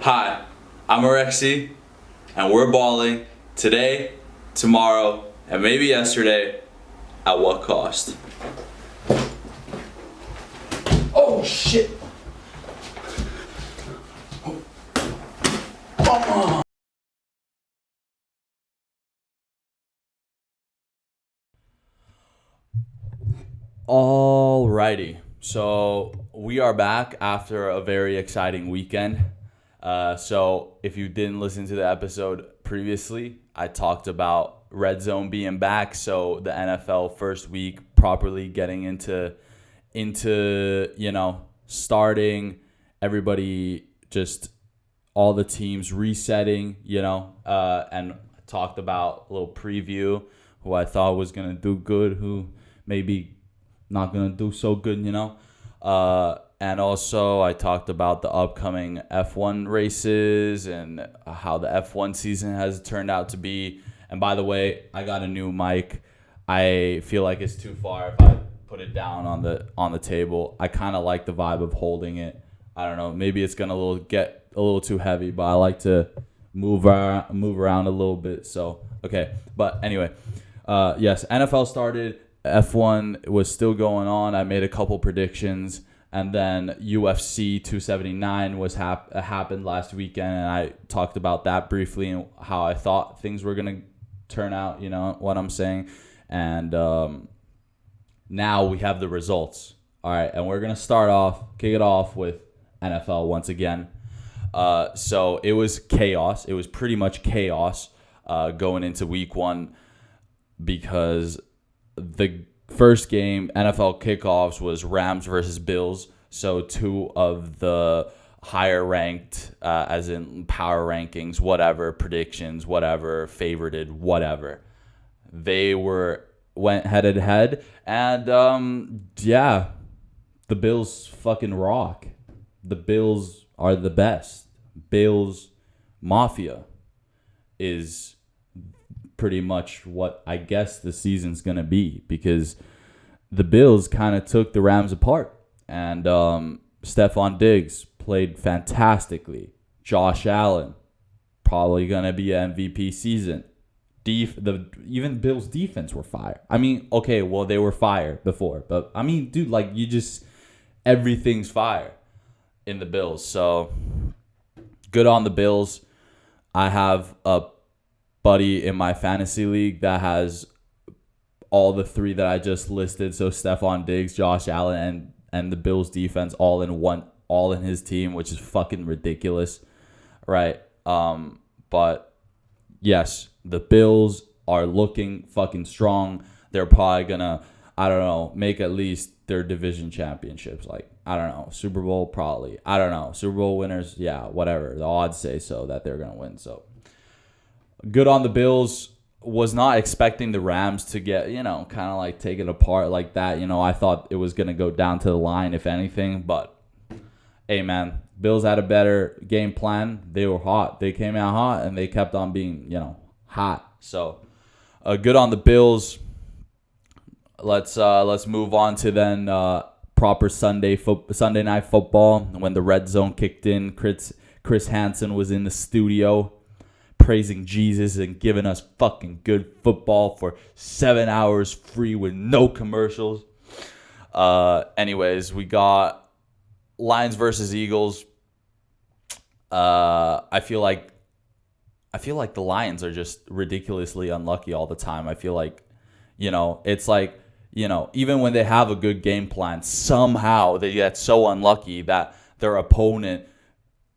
Hi, I'm Alexi, and we're balling today, tomorrow, and maybe yesterday. At what cost? Oh shit! Alrighty, so we are back after a very exciting weekend. So if you didn't listen to the episode previously, I talked about Red Zone being back. So the NFL first week properly getting into starting, everybody just all the teams resetting, and talked about a little preview who I thought was gonna do good, who maybe not gonna do so good, and also I talked about the upcoming F1 races and how the F1 season has turned out to be. And by the way, I got a new mic. I feel like it's too far if I put it down on the table. I kind of like the vibe of holding it. I don't know, maybe it's gonna get a little too heavy, but I like to move around a little bit. So okay, but anyway, yes, NFL started. F1 was still going on. I made a couple predictions, and then UFC 279 was happened last weekend, and I talked about that briefly and how I thought things were gonna turn out. You know what I'm saying? And now we have the results. All right, and we're gonna kick it off with NFL once again. So it was chaos. It was pretty much chaos going into week one because the first game, NFL kickoffs, was Rams versus Bills. So two of the higher ranked, as in power rankings, whatever, predictions, whatever, favorited, whatever. They went head to head. And the Bills fucking rock. The Bills are the best. Bills Mafia is pretty much what I guess the season's going to be, because the Bills kind of took the Rams apart. And Stephon Diggs played fantastically. Josh Allen, probably going to be an MVP season. Even Bills defense were fire. I mean, okay, well, they were fire before. But, I mean, dude, everything's fire in the Bills. So, good on the Bills. I have a buddy in my fantasy league that has all the three that I just listed. So Stephon Diggs, Josh Allen, and the Bills defense all in his team, which is fucking ridiculous, right? But yes, the Bills are looking fucking strong. They're probably gonna, I don't know, make at least their division championships. I don't know, Super Bowl probably. I don't know, Super Bowl winners, yeah, whatever. The odds say so that they're gonna win. So good on the Bills. Was not expecting the Rams to get, kind of take it apart like that. I thought it was going to go down to the line, if anything. But, hey, man, Bills had a better game plan. They were hot. They came out hot, and they kept on being, hot. So, good on the Bills. Let's move on to then proper Sunday night football. When the red zone kicked in, Chris Hansen was in the studio praising Jesus and giving us fucking good football for 7 hours free with no commercials. Anyways, we got Lions versus Eagles. I feel like the Lions are just ridiculously unlucky all the time. I feel like, it's like, even when they have a good game plan, somehow they get so unlucky that their opponent,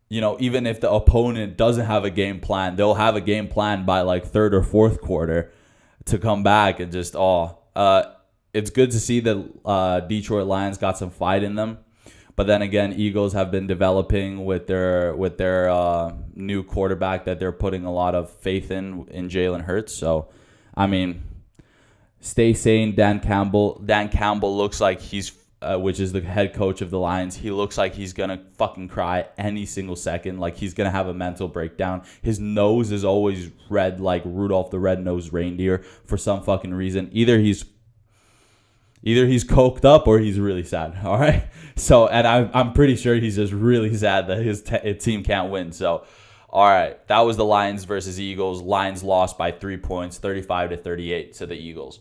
even if the opponent doesn't have a game plan, they'll have a game plan by third or fourth quarter to come back and just, it's good to see that Detroit Lions got some fight in them. But then again, Eagles have been developing with their new quarterback that they're putting a lot of faith in Jalen Hurts. So, I mean, stay sane, Dan Campbell. Dan Campbell looks like he's which is the head coach of the Lions. He looks like he's going to fucking cry any single second. He's going to have a mental breakdown. His nose is always red like Rudolph the Red-Nosed Reindeer for some fucking reason. Either he's Either he's coked up or he's really sad. All right. So, and I'm pretty sure he's just really sad that his team can't win. So, all right. That was the Lions versus Eagles. Lions lost by 3 points, 35-38 to the Eagles.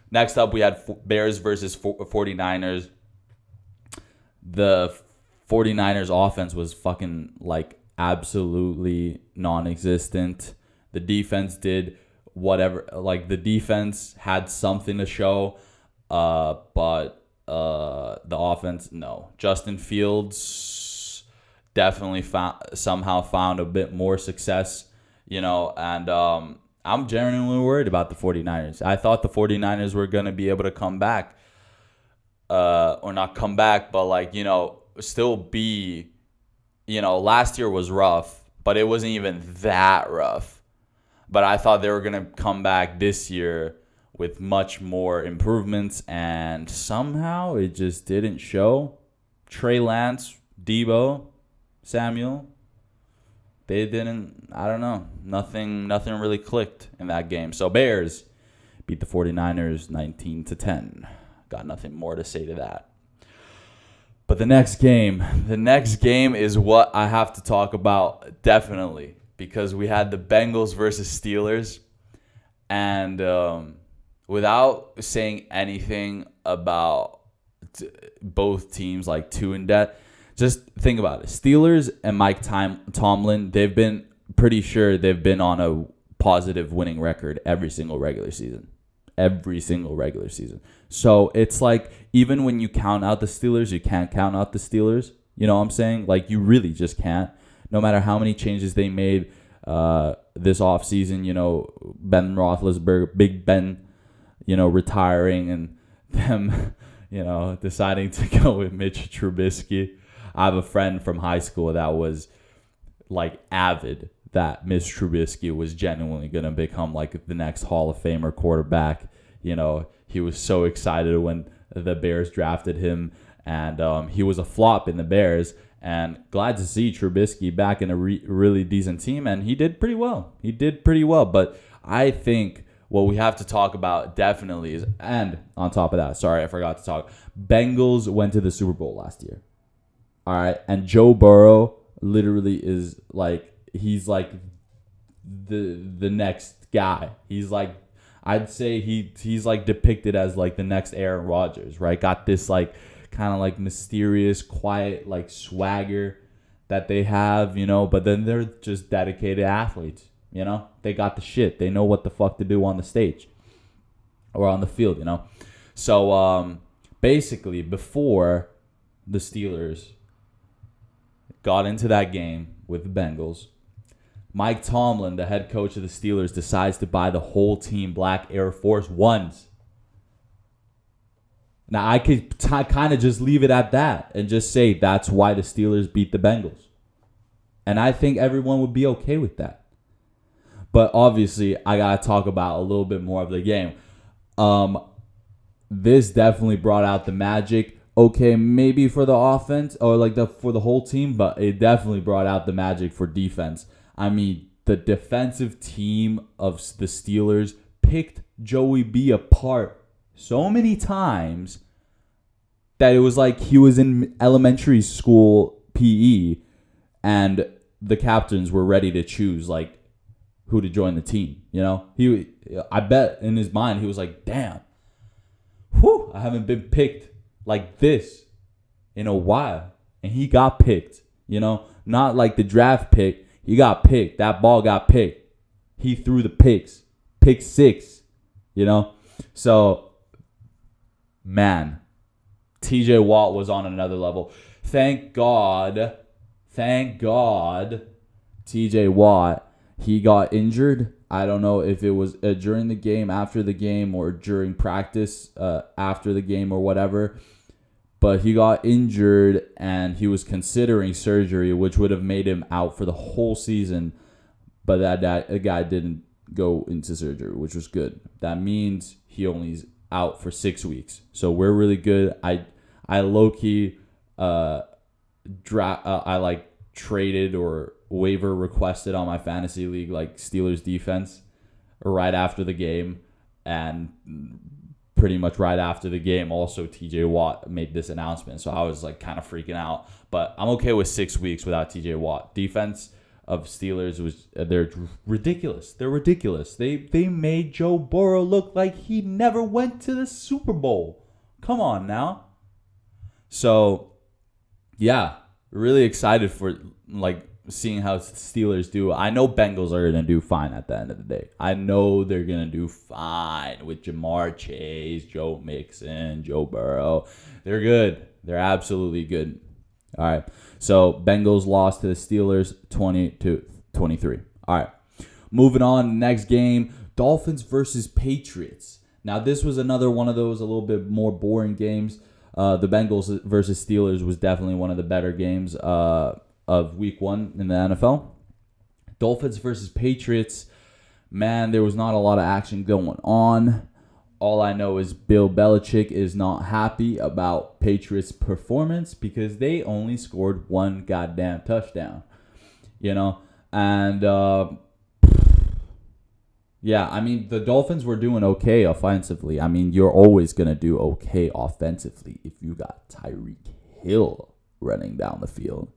Next up, we had Bears versus 49ers. The 49ers offense was fucking like absolutely non-existent. The defense did whatever. Like the defense had something to show. But the offense, no. Justin Fields definitely somehow found a bit more success, and I'm genuinely worried about the 49ers. I thought the 49ers were going to be able to come back, or not come back, but still be, last year was rough, but it wasn't even that rough. But I thought they were going to come back this year with much more improvements, and somehow it just didn't show. Trey Lance, Debo, Samuel, they didn't, I don't know. Nothing really clicked in that game. So Bears beat the 49ers 19-10. Got nothing more to say to that. But the next game is what I have to talk about definitely, because we had the Bengals versus Steelers, and without saying anything about both teams like too in depth, just think about it. Steelers and Mike Tomlin, they've been pretty sure they've been on a positive winning record every single regular season. So it's like, even when you count out the Steelers, you can't count out the Steelers. You know what I'm saying? Like, you really just can't. No matter how many changes they made this offseason, Ben Roethlisberger, Big Ben, retiring, and them, deciding to go with Mitch Trubisky. I have a friend from high school that was like avid that Mitch Trubisky was genuinely going to become like the next Hall of Famer quarterback. He was so excited when the Bears drafted him, and he was a flop in the Bears. And glad to see Trubisky back in a really decent team, and he did pretty well. But I think what we have to talk about definitely is, and on top of that, sorry, I forgot to talk, Bengals went to the Super Bowl last year. All right, and Joe Burrow literally is like, he's like the next guy. He's like, I'd say he's like depicted as like the next Aaron Rodgers, right? Got this like kind of like mysterious, quiet like swagger that they have, but then they're just dedicated athletes, They got the shit. They know what the fuck to do on the stage or on the field, So basically, before the Steelers got into that game with the Bengals, Mike Tomlin, the head coach of the Steelers, decides to buy the whole team black Air Force Ones. Now, I could kind of just leave it at that and just say that's why the Steelers beat the Bengals. And I think everyone would be okay with that. But obviously, I got to talk about a little bit more of the game. This definitely brought out the magic. Okay, maybe for the offense or for the whole team, but it definitely brought out the magic for defense. I mean, the defensive team of the Steelers picked Joey B apart so many times that it was like he was in elementary school PE, and the captains were ready to choose like who to join the team. I bet in his mind he was like, damn, I haven't been picked like this in a while. And he got picked, not like the draft pick. He got picked. That ball got picked. He threw the picks. Pick 6, So, man, TJ Watt was on another level. Thank God, TJ Watt, he got injured. I don't know if it was during the game, after the game, or during practice after the game or whatever. But he got injured, and he was considering surgery, which would have made him out for the whole season. But that guy didn't go into surgery, which was good. That means he only is out for 6 weeks. So we're really good. I low-key traded or waiver requested on my fantasy league like Steelers defense right after the game, and pretty much right after the game, also TJ Watt made this announcement. So I was like kind of freaking out. But I'm okay with 6 weeks without TJ Watt. Defense of Steelers they're ridiculous. They're ridiculous. They made Joe Burrow look like he never went to the Super Bowl. Come on now. So yeah, really excited for like seeing how Steelers do. I know Bengals are going to do fine at the end of the day. I know they're going to do fine with Jamar Chase, Joe Mixon, Joe Burrow. They're good. They're absolutely good. All right. So Bengals lost to the Steelers 20-23. All right. Moving on, next game, Dolphins versus Patriots. Now, this was another one of those a little bit more boring games. The Bengals versus Steelers was definitely one of the better games of week 1 in the NFL. Dolphins versus Patriots. Man, there was not a lot of action going on. All I know is Bill Belichick is not happy about Patriots' performance because they only scored 1 goddamn touchdown. You know? And, yeah, I mean, the Dolphins were doing okay offensively. I mean, you're always going to do okay offensively if you got Tyreek Hill running down the field.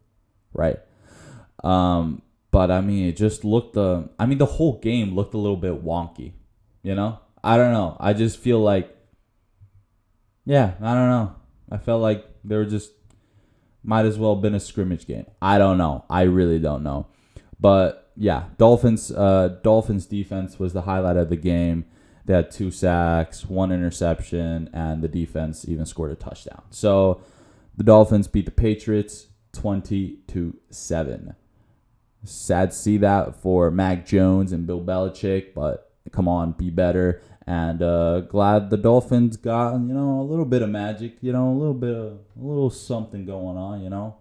Right. But I mean, it just looked the whole game looked a little bit wonky, you know? I don't know. I just feel like, yeah, I don't know. I felt like they were just, might as well have been a scrimmage game. I don't know. I really don't know. But yeah, Dolphins defense was the highlight of the game. They had 2 sacks, 1 interception, and the defense even scored a touchdown. So the Dolphins beat the Patriots 20-7. Sad to see that for Mac Jones and Bill Belichick, but come on, be better. And glad the Dolphins got, a little bit of magic, a little something going on,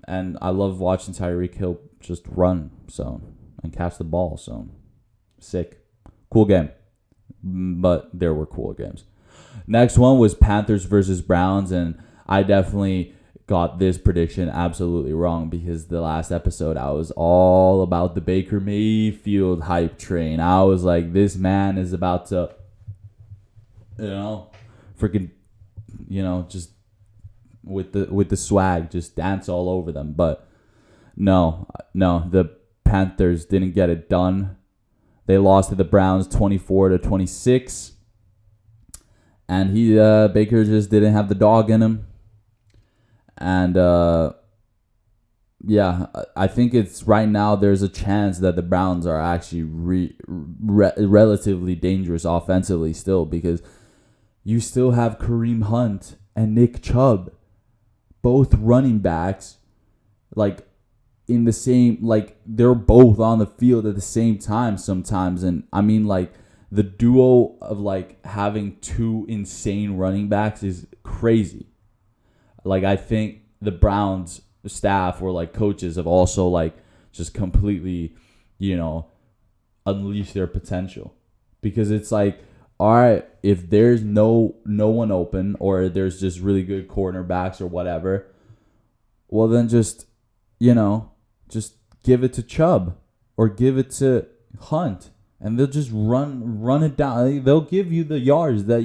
And I love watching Tyreek Hill just run and catch the ball. So sick. Cool game. But there were cooler games. Next one was Panthers versus Browns, and I definitely got this prediction absolutely wrong because the last episode I was all about the Baker Mayfield hype train. I was like, this man is about to, freaking, just with the swag, just dance all over them. But no, the Panthers didn't get it done. They lost to the Browns 24-26, and Baker just didn't have the dog in him. And, yeah, I think it's right now there's a chance that the Browns are actually relatively dangerous offensively still because you still have Kareem Hunt and Nick Chubb, both running backs, like, in the same, like, they're both on the field at the same time sometimes. And, I mean, like, the duo of, like, having 2 insane running backs is crazy. Like, I think the Browns staff or, like, coaches have also, like, just completely, unleashed their potential. Because it's like, all right, if there's no one open or there's just really good cornerbacks or whatever, well, then just give it to Chubb or give it to Hunt. And they'll just run it down. They'll give you the yards that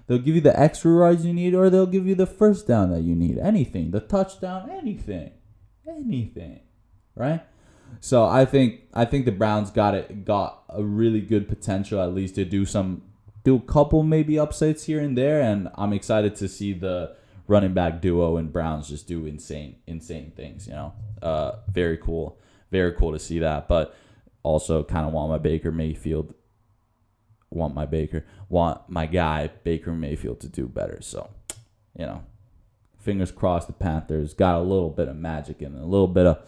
they'll give you the extra yards you need, or they'll give you the first down that you need. Anything. The touchdown, anything. Right? So I think the Browns got a really good potential at least to do a couple maybe upsets here and there, and I'm excited to see the running back duo and Browns just do insane things, Very cool. Very cool to see that. But also kind of want my guy Baker Mayfield to do better. So, fingers crossed the Panthers got a little bit of magic in it, a little bit of,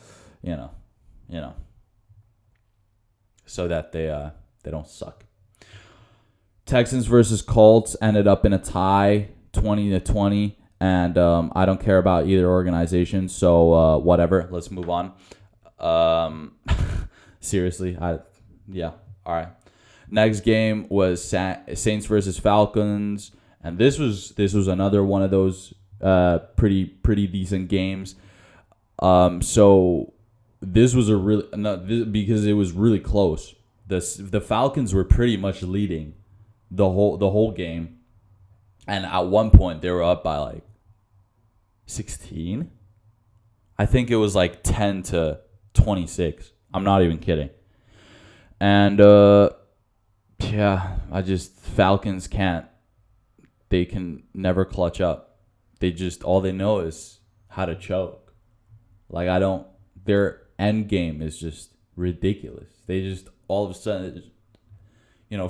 so that they don't suck. Texans versus Colts ended up in a tie, 20-20, and I don't care about either organization, so whatever. Let's move on. Seriously, all right. Next game was Saints versus Falcons, and this was another one of those pretty decent games. So this was because it was really close. The Falcons were pretty much leading the whole game. And at one point they were up by like 16. I think it was like 10-26. I'm not even kidding. And Falcons they can never clutch up. All they know is how to choke. Like their end game is just ridiculous. They just all of a sudden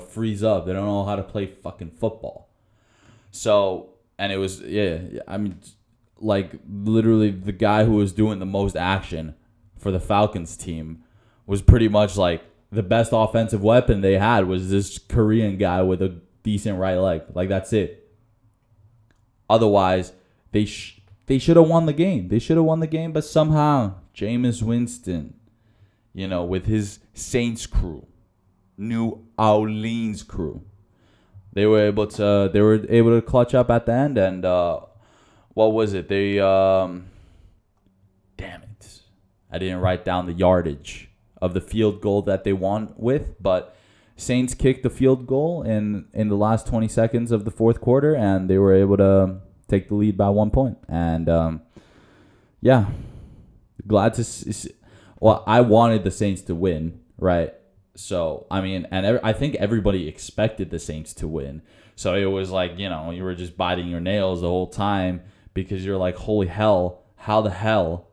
freeze up. They don't know how to play fucking football. So, and it was like literally the guy who was doing the most action for the Falcons team was pretty much like the best offensive weapon they had was this Korean guy with a decent right leg. Like, that's it. Otherwise, they should have won the game. They should have won the game, but somehow Jameis Winston, with his Saints crew, New Orleans crew, they were able to clutch up at the end. And what was it? They damn it, I didn't write down the yardage of the field goal that they won with, but Saints kicked the field goal in the last 20 seconds of the fourth quarter, and they were able to take the lead by 1 point. And glad to see. Well, I wanted the Saints to win, right? So, I think everybody expected the Saints to win. So it was like, you were just biting your nails the whole time because you're like, holy hell, how the hell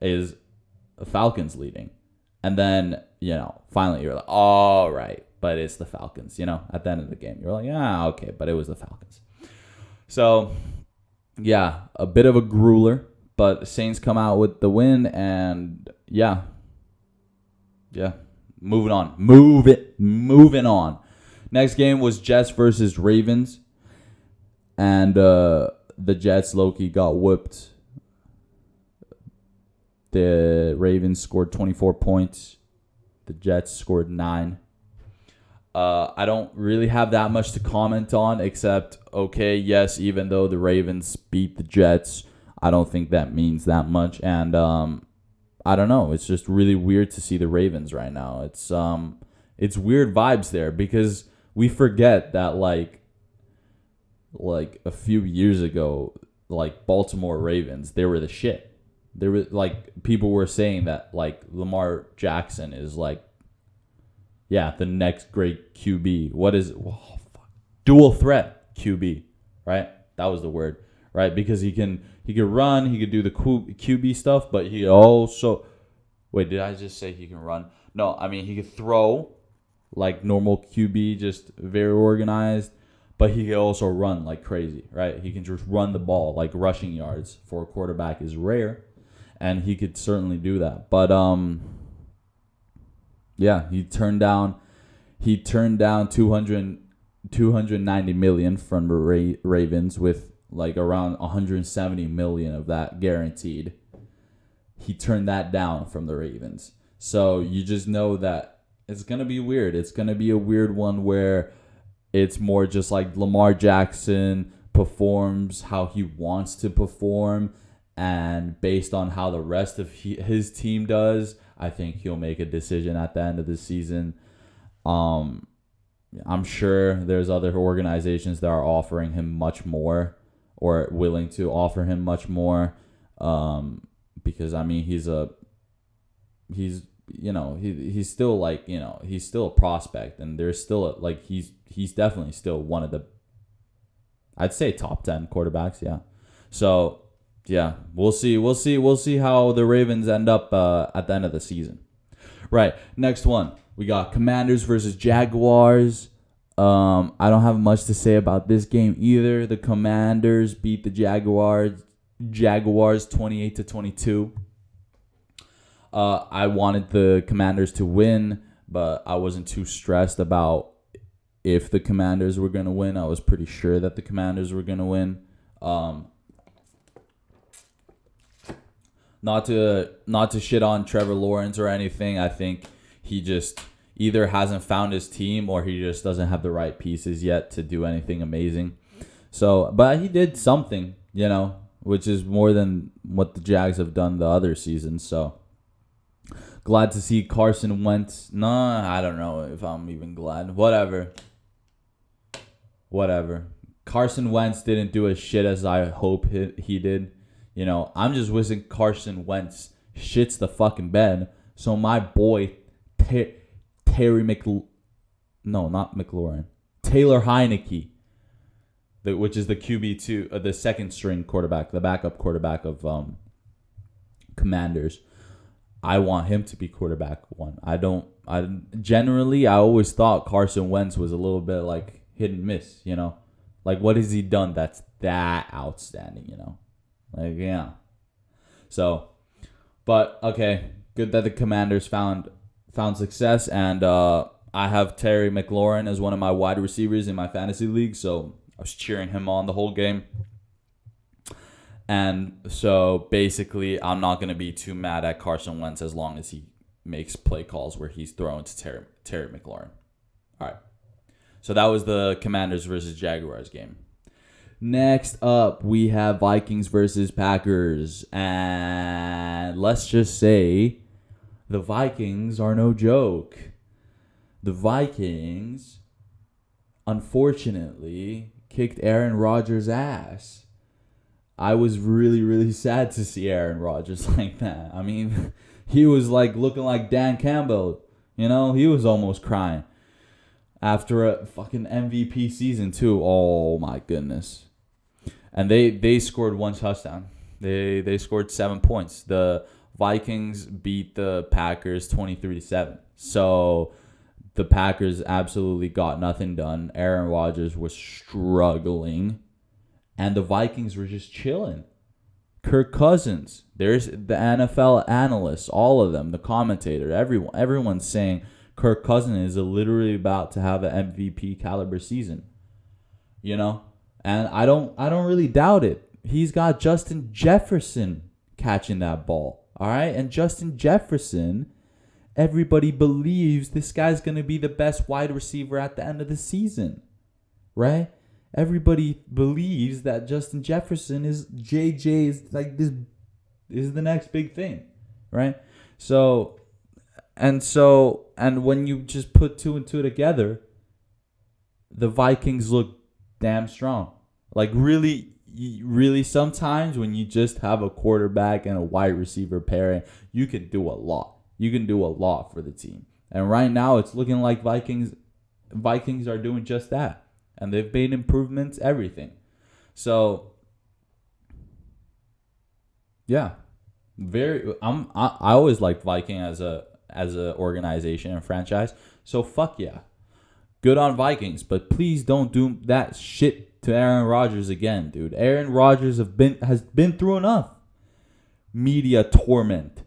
is the Falcons leading? And then, finally you're like, all right, but it's the Falcons, at the end of the game. You're like, yeah, okay, but it was the Falcons. So, yeah, a bit of a grueler, but the Saints come out with the win, and yeah, moving on. Next game was Jets versus Ravens, and the Jets low-key got whooped. The Ravens scored 24 points. The Jets scored 9. I don't really have that much to comment on, except, okay, yes, even though the Ravens beat the Jets, I don't think that means that much. And I don't know. It's just really weird to see the Ravens right now. It's weird vibes there because we forget that like a few years ago, like Baltimore Ravens, they were the shit. There was like people were saying that like Lamar Jackson is like, the next great QB. What is dual threat QB, right? That was the word, right? Because he could run, he could do the QB stuff, but he also did I just say he can run? No, he could throw like normal QB, just very organized, but he could also run like crazy, right? He can just run the ball, like rushing yards for a quarterback is rare. And he could certainly do that. But he turned down 290 million from the Ravens with like around 170 million of that guaranteed. He turned that down from the Ravens. So you just know that it's going to be weird. It's going to be a weird one where it's more just like Lamar Jackson performs how he wants to perform. And based on how the rest of his team does, I think he'll make a decision at the end of the season. I'm sure there's other organizations that are offering him much more or willing to offer him much more. Because he's still like, he's still a prospect, and there's still he's definitely still one of the, I'd say, top 10 quarterbacks. Yeah. So, yeah, we'll see how the Ravens end up at the end of the season. Right, next one. We got Commanders versus Jaguars. I don't have much to say about this game either. The Commanders beat the Jaguars 28-22. I wanted the Commanders to win, but I wasn't too stressed about if the Commanders were going to win. I was pretty sure that the Commanders were going to win. Not to shit on Trevor Lawrence or anything. I think he just either hasn't found his team or he just doesn't have the right pieces yet to do anything amazing. So, but he did something, which is more than what the Jags have done the other seasons. So, glad to see Carson Wentz. No, I don't know if I'm even glad. Whatever. whatever. Carson Wentz didn't do as shit as I hope he did. You know, I'm just wishing Carson Wentz shits the fucking bed. So my boy Taylor Heineke, which is the QB2, the second string quarterback, the backup quarterback of Commanders. I want him to be quarterback one. I always thought Carson Wentz was a little bit like hit and miss, you know? Like, what has he done that's that outstanding, you know? Like, yeah. So, but, okay. Good that the Commanders found success. And I have Terry McLaurin as one of my wide receivers in my fantasy league. So, I was cheering him on the whole game. And so, basically, I'm not going to be too mad at Carson Wentz as long as he makes play calls where he's throwing to Terry McLaurin. All right. So that was the Commanders versus Jaguars game. Next up, we have Vikings versus Packers. And let's just say the Vikings are no joke. The Vikings, unfortunately, kicked Aaron Rodgers' ass. I was really, really sad to see Aaron Rodgers like that. I mean, he was like looking like Dan Campbell. You know, he was almost crying. After a fucking MVP season, too. Oh, my goodness. And they scored one touchdown. They scored 7 points. The Vikings beat the Packers 23-7. So the Packers absolutely got nothing done. Aaron Rodgers was struggling. And the Vikings were just chilling. Kirk Cousins. There's the NFL analysts, all of them, the commentator, everyone's saying Kirk Cousins is literally about to have an MVP caliber season. You know? And I don't really doubt it. He's got Justin Jefferson catching that ball. All right? And Justin Jefferson, everybody believes this guy's going to be the best wide receiver at the end of the season. Right? Everybody believes that Justin Jefferson is like this is the next big thing. Right? And when you just put two and two together, the Vikings look damn strong. Like really, really sometimes when you just have a quarterback and a wide receiver pairing, you can do a lot. You can do a lot for the team. And right now it's looking like Vikings are doing just that. And they've made improvements, everything. So yeah. I always liked Viking as a organization and franchise. So fuck yeah. Good on Vikings, but please don't do that shit to Aaron Rodgers again, dude. Aaron Rodgers has been through enough media torment,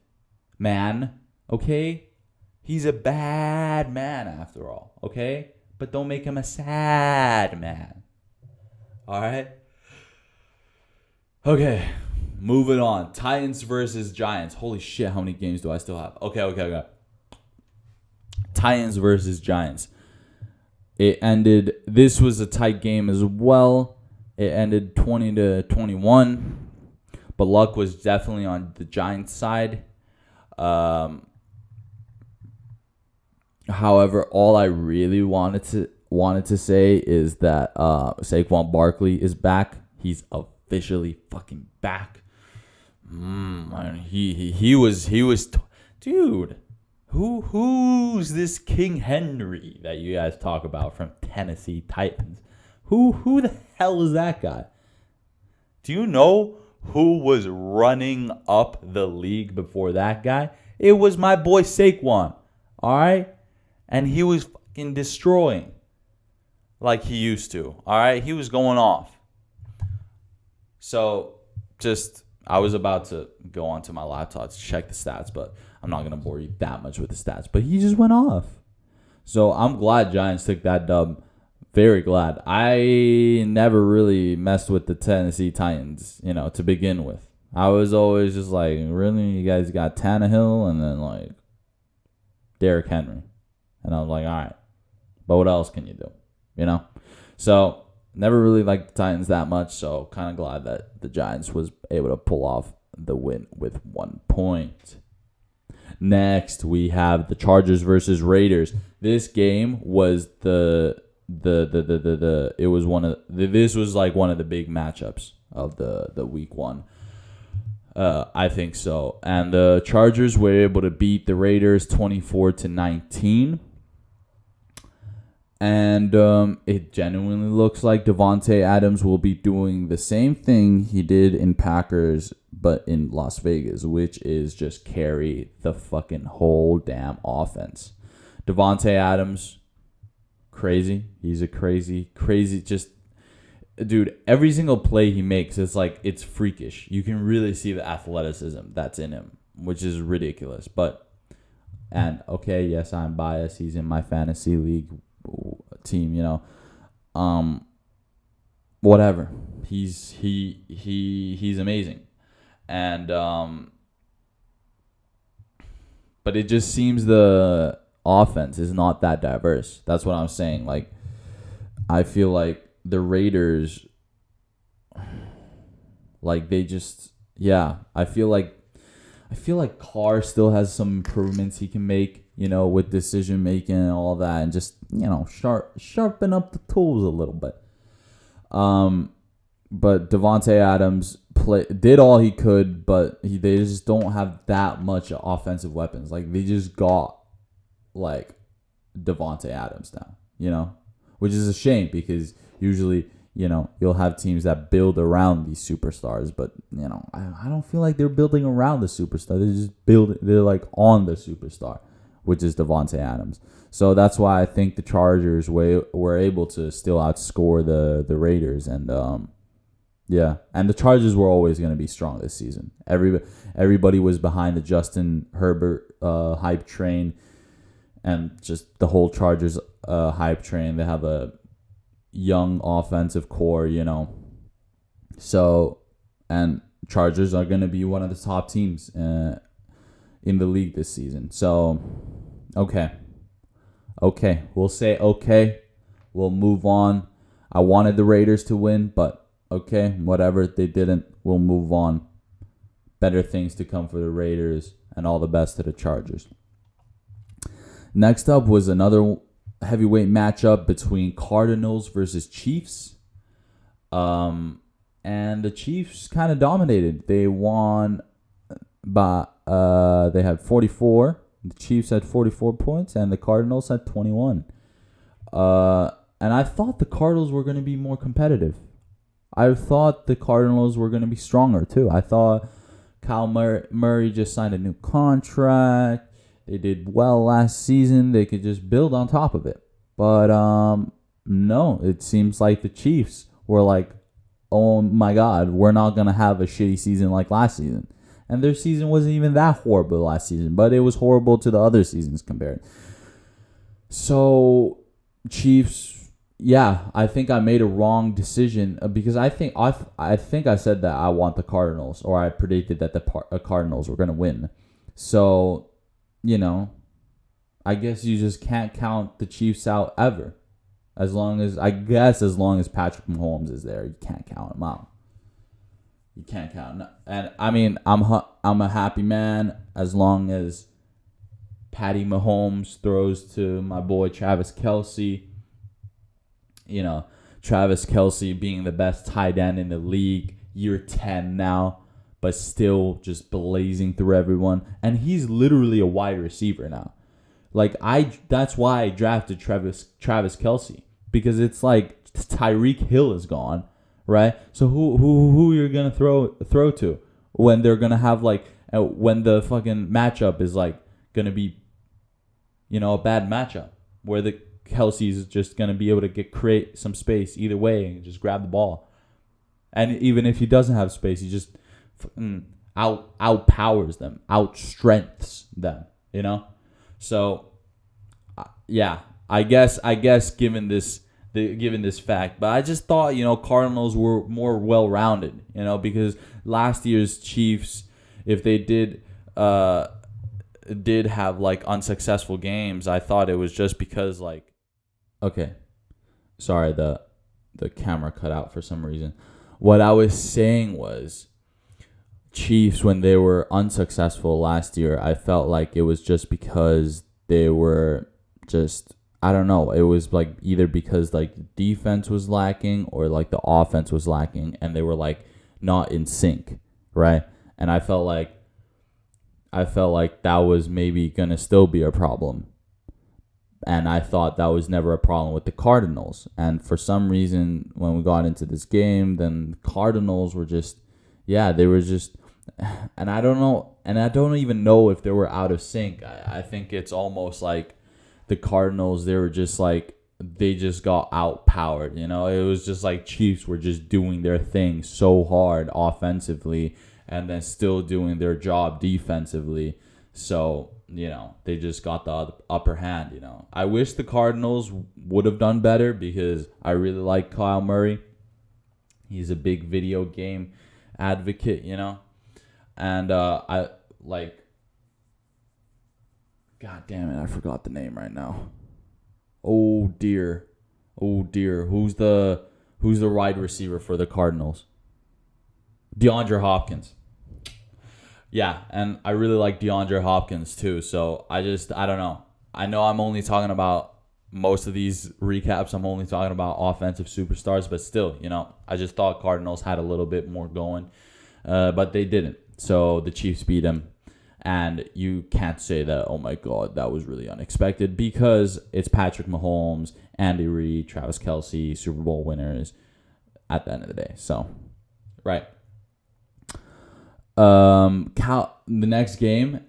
man. Okay? He's a bad man after all, okay? But don't make him a sad man. All right? Okay. Moving on. Titans versus Giants. Holy shit, how many games do I still have? Okay. Titans versus Giants. It ended, this was a tight game as well. It ended 20-21. But luck was definitely on the Giants side. However, all I really wanted to say is that Saquon Barkley is back. He's officially fucking back. He was dude. Who's this King Henry that you guys talk about from Tennessee Titans? Who the hell is that guy? Do you know who was running up the league before that guy? It was my boy Saquon. All right? And he was fucking destroying like he used to. All right? He was going off. So, I was about to go onto my laptop to check the stats, but I'm not going to bore you that much with the stats. But he just went off. So, I'm glad Giants took that dub. Very glad. I never really messed with the Tennessee Titans, to begin with. I was always just like, really? You guys got Tannehill and then, like, Derrick Henry. And I was like, all right. But what else can you do? So, never really liked the Titans that much. So, kind of glad that the Giants was able to pull off the win with 1 point. Next, we have the Chargers versus Raiders. This game was the it was this was like one of the big matchups of the week one. I think so. And the Chargers were able to beat the Raiders 24-19. And it genuinely looks like Davante Adams will be doing the same thing he did in Packers, but in Las Vegas, which is just carry the fucking whole damn offense. Davante Adams, crazy. He's a crazy, just... Dude, every single play he makes, it's freakish. You can really see the athleticism that's in him, which is ridiculous. And okay, yes, I'm biased. He's in my fantasy league team, whatever. He's amazing. And but it just seems the offense is not that diverse. That's what I'm saying. Like, I feel like the Raiders, like, they just, I feel like Carr still has some improvements he can make, with decision making and all that, and just, sharpen up the tools a little bit. But Davante Adams did all he could, but they just don't have that much offensive weapons. Like, they just got like Davante Adams now, which is a shame because usually, you'll have teams that build around these superstars, but I don't feel like they're building around the superstar. They're like on the superstar, which is Davante Adams. So that's why I think the Chargers were able to still outscore the Raiders, and and the Chargers were always going to be strong this season. Everybody was behind the Justin Herbert hype train, and just the whole Chargers hype train. They have a young offensive core, So, and Chargers are going to be one of the top teams in the league this season. So, okay. We'll say okay. We'll move on. I wanted the Raiders to win, but okay, whatever. They didn't. We'll move on. Better things to come for the Raiders, and all the best to the Chargers. Next up was another heavyweight matchup between Cardinals versus Chiefs. And the Chiefs kind of dominated. They won by they had 44. The Chiefs had 44 points and the Cardinals had 21. And I thought the Cardinals were going to be more competitive. I thought the Cardinals were going to be stronger too. I thought Kyle Murray just signed a new contract. They did well last season. They could just build on top of it. But no, it seems like the Chiefs were like, oh my God, we're not going to have a shitty season like last season. And their season wasn't even that horrible last season, but it was horrible to the other seasons compared. So, Chiefs, I think I made a wrong decision because I think I said that I want the Cardinals, or I predicted that the Cardinals were going to win. So, I guess you just can't count the Chiefs out ever. As long as Patrick Mahomes is there, you can't count him out. You can't count. And I mean, I'm a happy man as long as Patty Mahomes throws to my boy Travis Kelce. Travis Kelce being the best tight end in the league, year 10 now, but still just blazing through everyone. And he's literally a wide receiver now. That's why I drafted Travis Kelce, because it's like Tyreek Hill is gone, right? So who you're gonna throw to when they're gonna have when the fucking matchup is gonna be, a bad matchup where the Kelce's just gonna be able to create some space either way and just grab the ball, and even if he doesn't have space, he just outpowers them, outstrengths them, So, I guess given this fact, but I just thought Cardinals were more well-rounded, because last year's Chiefs, if they did have unsuccessful games, I thought it was just because okay, sorry, the camera cut out for some reason. What I was saying was, Chiefs, when they were unsuccessful last year, I felt like it was just because they were just I don't know. It was like either because like defense was lacking or like the offense was lacking, and they were like not in sync, right? And I felt like that was maybe gonna still be a problem. And I thought that was never a problem with the Cardinals. And for some reason, when we got into this game, then the Cardinals were just, they were just, and I don't know, and I don't even know if they were out of sync. I think it's almost like the Cardinals, they were just like, they just got outpowered. It was just like Chiefs were just doing their thing so hard offensively and then still doing their job defensively. So, they just got the upper hand, I wish the Cardinals would have done better because I really like Kyle Murray. He's a big video game advocate, And I like, God damn it, I forgot the name right now. Oh dear. Who's the wide receiver for the Cardinals? DeAndre Hopkins. Yeah, and I really like DeAndre Hopkins too. So I don't know. I know I'm only talking about most of these recaps. I'm only talking about offensive superstars, but still, I just thought Cardinals had a little bit more going, but they didn't. So the Chiefs beat them, and you can't say that, oh my God, that was really unexpected because it's Patrick Mahomes, Andy Reid, Travis Kelce, Super Bowl winners at the end of the day. So, right. The next game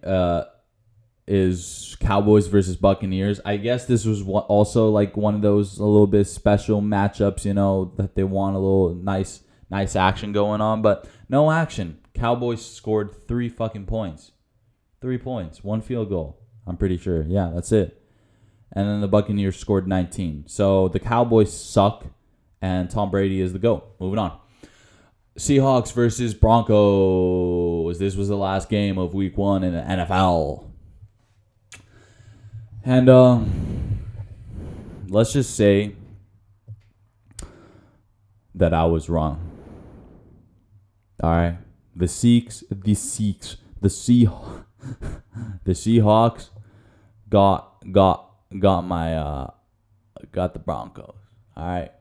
is Cowboys versus Buccaneers. I guess this was also like one of those a little bit special matchups, that they want a little nice action going on, but no action. Cowboys scored 3 fucking points. 3 points, 1 field goal. I'm pretty sure. Yeah, that's it. And then the Buccaneers scored 19. So the Cowboys suck, and Tom Brady is the GOAT. Moving on. Seahawks versus Broncos. This was the last game of week 1 in the NFL. And let's just say that I was wrong. All right. The Seahawks got the Broncos. All right.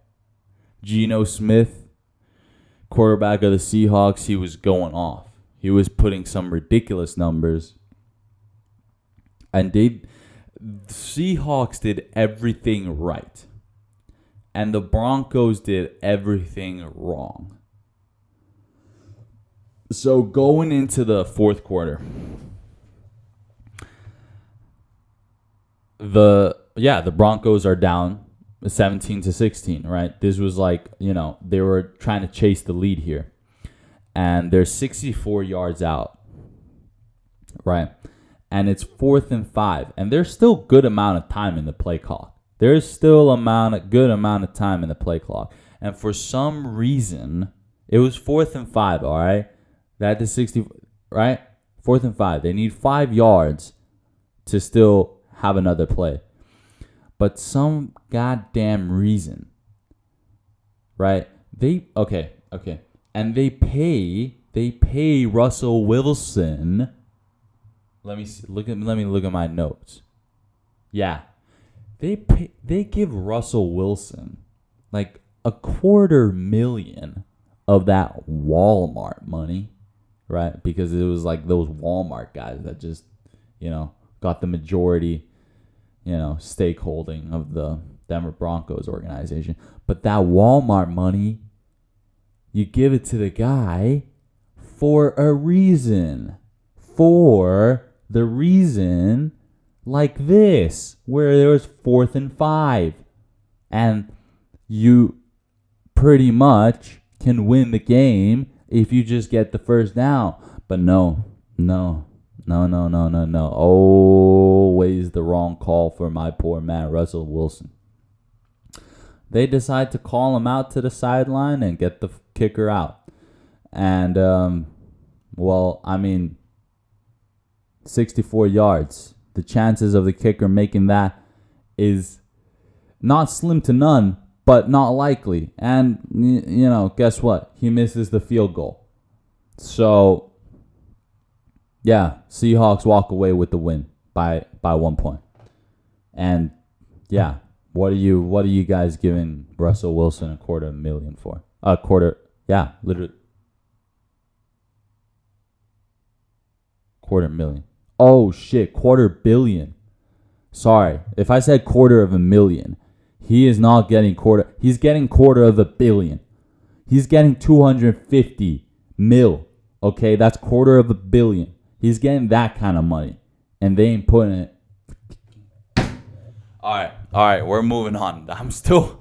Geno Smith, quarterback of the Seahawks, he was going off. He was putting some ridiculous numbers. And the Seahawks did everything right. And the Broncos did everything wrong. So going into the fourth quarter, the Broncos are down 17-16, right? This was like, they were trying to chase the lead here. And they're 64 yards out, right? And it's 4th and 5. And there's still good amount of time in the play clock. There's still a good amount of time in the play clock. And for some reason, it was 4th and 5, all right? That is 60, right? 4th and 5. They need 5 yards to still have another play. But some goddamn reason, right? Okay. And they pay Russell Wilson. Let me look at my notes. Yeah. They give Russell Wilson like $250,000 of that Walmart money, right? Because it was like those Walmart guys that just, got the majority, stakeholding of the Denver Broncos organization. But that Walmart money, you give it to the guy for a reason. For the reason like this, where there was 4th and 5. And you pretty much can win the game if you just get the first down. But no. Always the wrong call for my poor man, Russell Wilson. They decide to call him out to the sideline and get the kicker out. And, 64 yards. The chances of the kicker making that is not slim to none, but not likely. And, guess what? He misses the field goal. So, yeah, Seahawks walk away with the win by 1 point. And, yeah, What are you guys giving Russell Wilson $250,000 for? Literally $250,000. Oh shit, $250,000,000. Sorry, if I said $250,000, he is not getting quarter. He's getting $250,000,000. He's getting 250 mil. Okay, that's $250,000,000. He's getting that kind of money, and they ain't putting it. All right, we're moving on. I'm still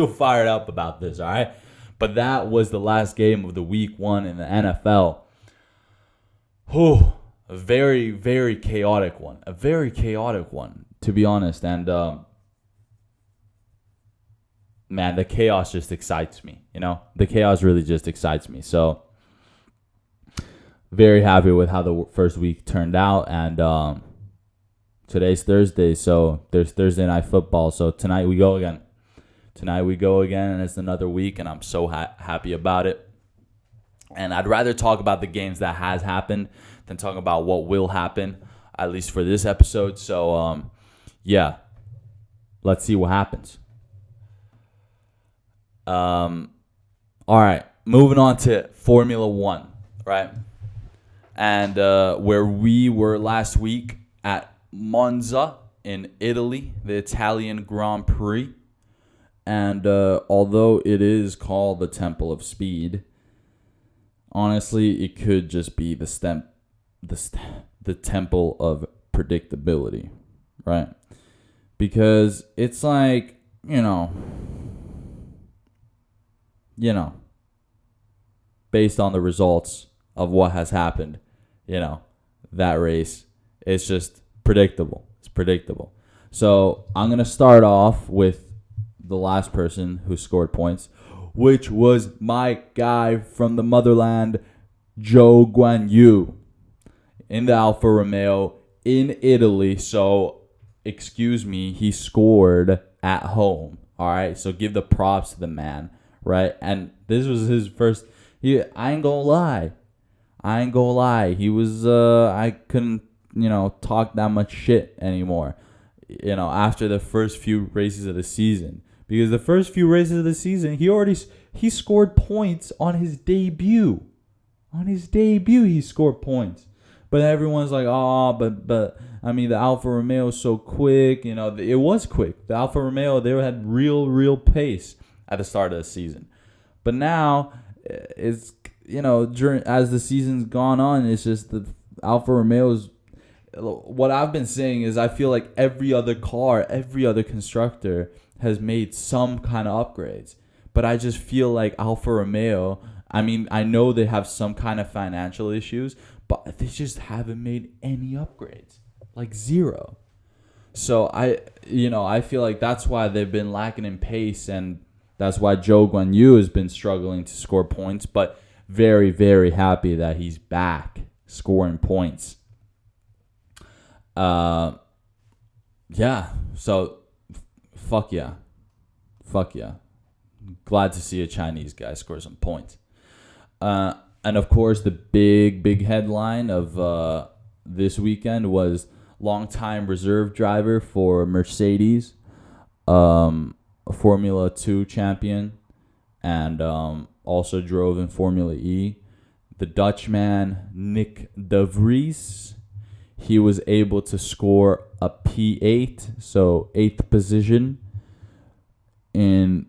fired up about this. All right, but that was the last game of the week 1 in the NFL. Whew, a very, very chaotic one. A very chaotic one, to be honest. And man, the chaos just excites me. The chaos really just excites me. So very happy with how the first week turned out. And today's Thursday, so there's Thursday Night Football. So tonight we go again. And it's another week, and I'm so happy about it. And I'd rather talk about the games that has happened than talk about what will happen, at least for this episode. So, yeah, let's see what happens. All right, moving on to Formula One, right? And where we were last week at Monza in Italy, the Italian Grand Prix. And although it is called the Temple of Speed, honestly, it could just be the Temple of Predictability, right? Because it's like, based on the results of what has happened, that race, it's just predictable. It's predictable. So I'm going to start off with the last person who scored points, which was my guy from the motherland, Guan Yu, in the Alfa Romeo in Italy. So, excuse me, he scored at home. All right, so give the props to the man, right? And this was his first. I ain't gonna lie. He was. I couldn't, talk that much shit anymore. After the first few races of the season. Because the first few races of the season, he scored points on his debut. On his debut, he scored points. But everyone's like, but I mean, the Alfa Romeo is so quick. It was quick. The Alfa Romeo, they had real pace at the start of the season. But now, it's, as the season's gone on, it's just the Alfa Romeo's. What I've been saying is I feel like every other car, every other constructor has made some kind of upgrades. But I just feel like Alfa Romeo, I mean, I know they have some kind of financial issues, but they just haven't made any upgrades. Like zero. So I feel like that's why they've been lacking in pace, and that's why Guan Yu has been struggling to score points, but very, very happy that he's back scoring points. Yeah. So Fuck yeah. Glad to see a Chinese guy score some points. And of course, the big headline of this weekend was longtime reserve driver for Mercedes, a Formula 2 champion, and also drove in Formula E. The Dutchman Nick DeVries. He was able to score a P8, so 8th position in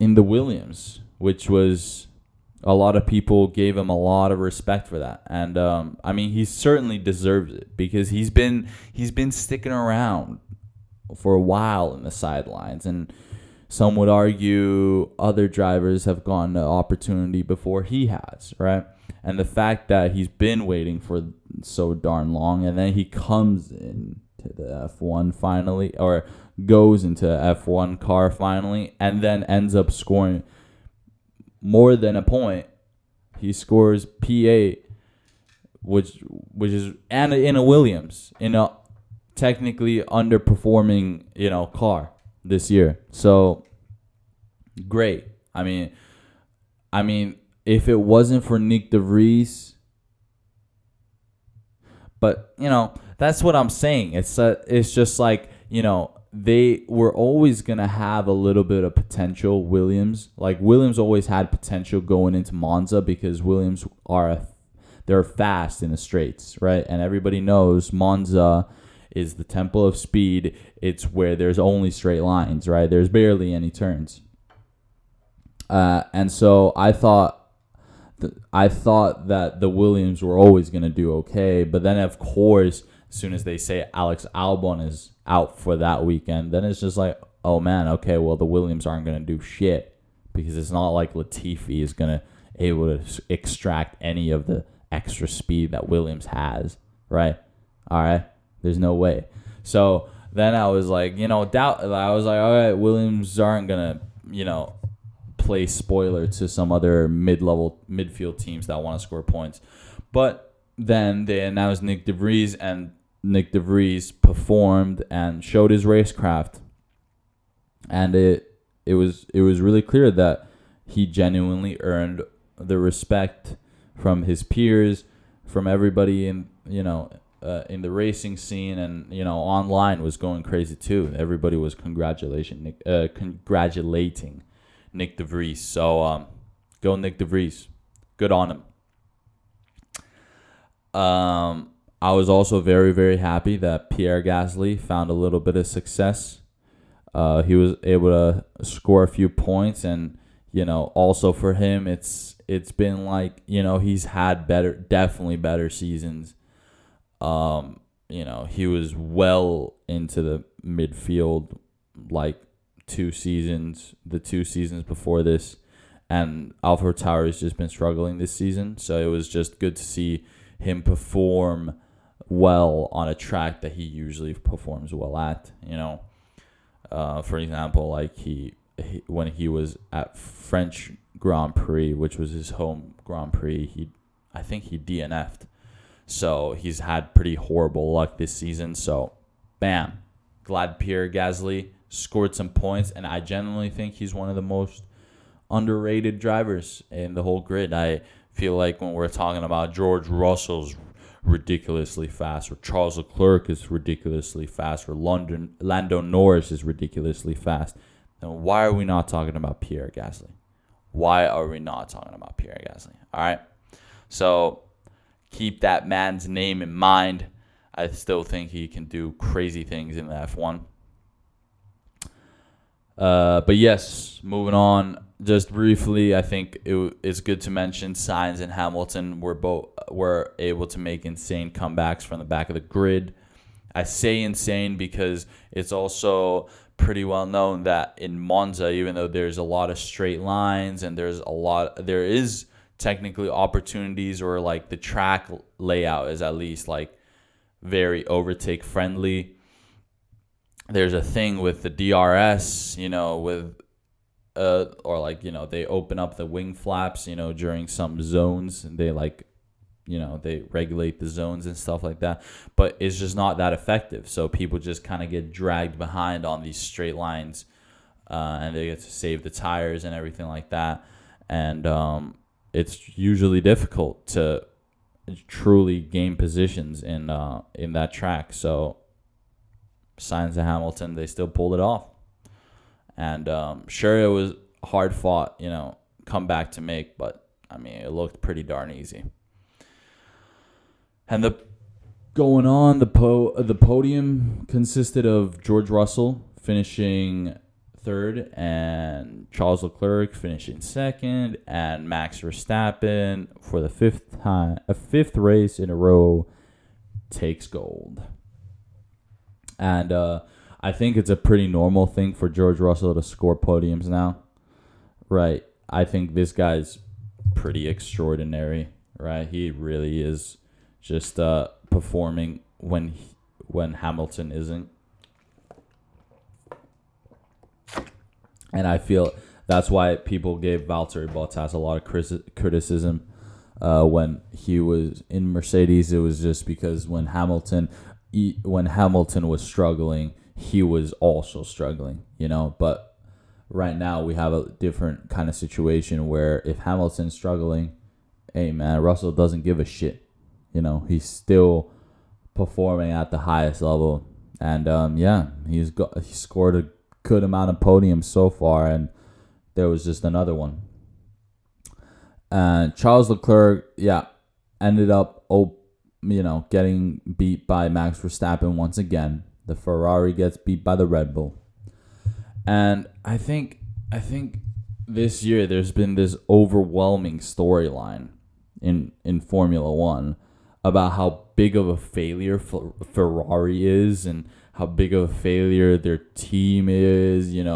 the Williams, which was a lot of people gave him a lot of respect for that. And I mean, he certainly deserves it because he's been sticking around for a while in the sidelines, and some would argue other drivers have gotten an opportunity before he has, right? And the fact that he's been waiting for so darn long, and then he comes into the F1 finally, or goes into F1 car finally, and then ends up scoring more than a point. He scores P8, which is, and in a Williams, in a technically underperforming, car this year. So great. I mean, if it wasn't for Nick DeVries, but that's what I'm saying. It's just like, they were always going to have a little bit of potential, Williams. Like, Williams always had potential going into Monza because Williams they're fast in the straights, right? And everybody knows Monza is the temple of speed. It's where there's only straight lines, right? There's barely any turns. And so I thought that the Williams were always going to do okay. But then, of course, as soon as they say Alex Albon is out for that weekend, then it's just like, oh, man, okay, well, the Williams aren't going to do shit because it's not like Latifi is going to able to extract any of the extra speed that Williams has, right? All right, there's no way. So then I was like, I was like, all right, Williams aren't going to, play spoiler to some other midfield teams that want to score points. But then they announced Nick DeVries, and Nick DeVries performed and showed his racecraft. And it was really clear that he genuinely earned the respect from his peers, from everybody in the racing scene, and online was going crazy too. Everybody was congratulating Nick DeVries. So go Nick DeVries, good on him. I was also very, very happy that Pierre Gasly found a little bit of success. He was able to score a few points, and also for him, it's been like, he's had definitely better seasons. He was well into the midfield like the 2 seasons before this, and AlphaTauri has just been struggling this season. So it was just good to see him perform well on a track that he usually performs well at. For example, like he when he was at French Grand Prix, which was his home Grand Prix, I think he DNF'd. So he's had pretty horrible luck this season. So, bam, glad Pierre Gasly scored some points, and I genuinely think he's one of the most underrated drivers in the whole grid. I feel like when we're talking about George Russell's ridiculously fast, or Charles Leclerc is ridiculously fast, or Lando Norris is ridiculously fast, then why are we not talking about Pierre Gasly? Why are we not talking about Pierre Gasly? All right. So keep that man's name in mind. I still think he can do crazy things in the F1. But yes, moving on. Just briefly, I think it's good to mention Sainz and Hamilton were able to make insane comebacks from the back of the grid. I say insane because it's also pretty well known that in Monza, even though there's a lot of straight lines and there is technically opportunities, or like the track layout is at least like very overtake friendly. There's a thing with the DRS, they open up the wing flaps, during some zones, and they they regulate the zones and stuff like that. But it's just not that effective. So people just kind of get dragged behind on these straight lines, and they get to save the tires and everything like that. And it's usually difficult to truly gain positions in that track. So Sainz and Hamilton, they still pulled it off. And sure, it was hard fought, comeback to make, but it looked pretty darn easy. And the podium consisted of George Russell finishing third, and Charles Leclerc finishing second, and Max Verstappen for the fifth race in a row takes gold. And I think it's a pretty normal thing for George Russell to score podiums now, right? I think this guy's pretty extraordinary, right? He really is just performing when Hamilton isn't. And I feel that's why people gave Valtteri Bottas a lot of criticism when he was in Mercedes. It was just because when Hamilton was struggling, he was also struggling, But right now we have a different kind of situation where if Hamilton's struggling, hey, man, Russell doesn't give a shit. He's still performing at the highest level. And he scored a good amount of podiums so far, and there was just another one. And Charles Leclerc, ended up getting beat by Max Verstappen once again. The Ferrari gets beat by the Red Bull. And I think this year there's been this overwhelming storyline in Formula One about how big of a failure Ferrari is and how big of a failure their team is, and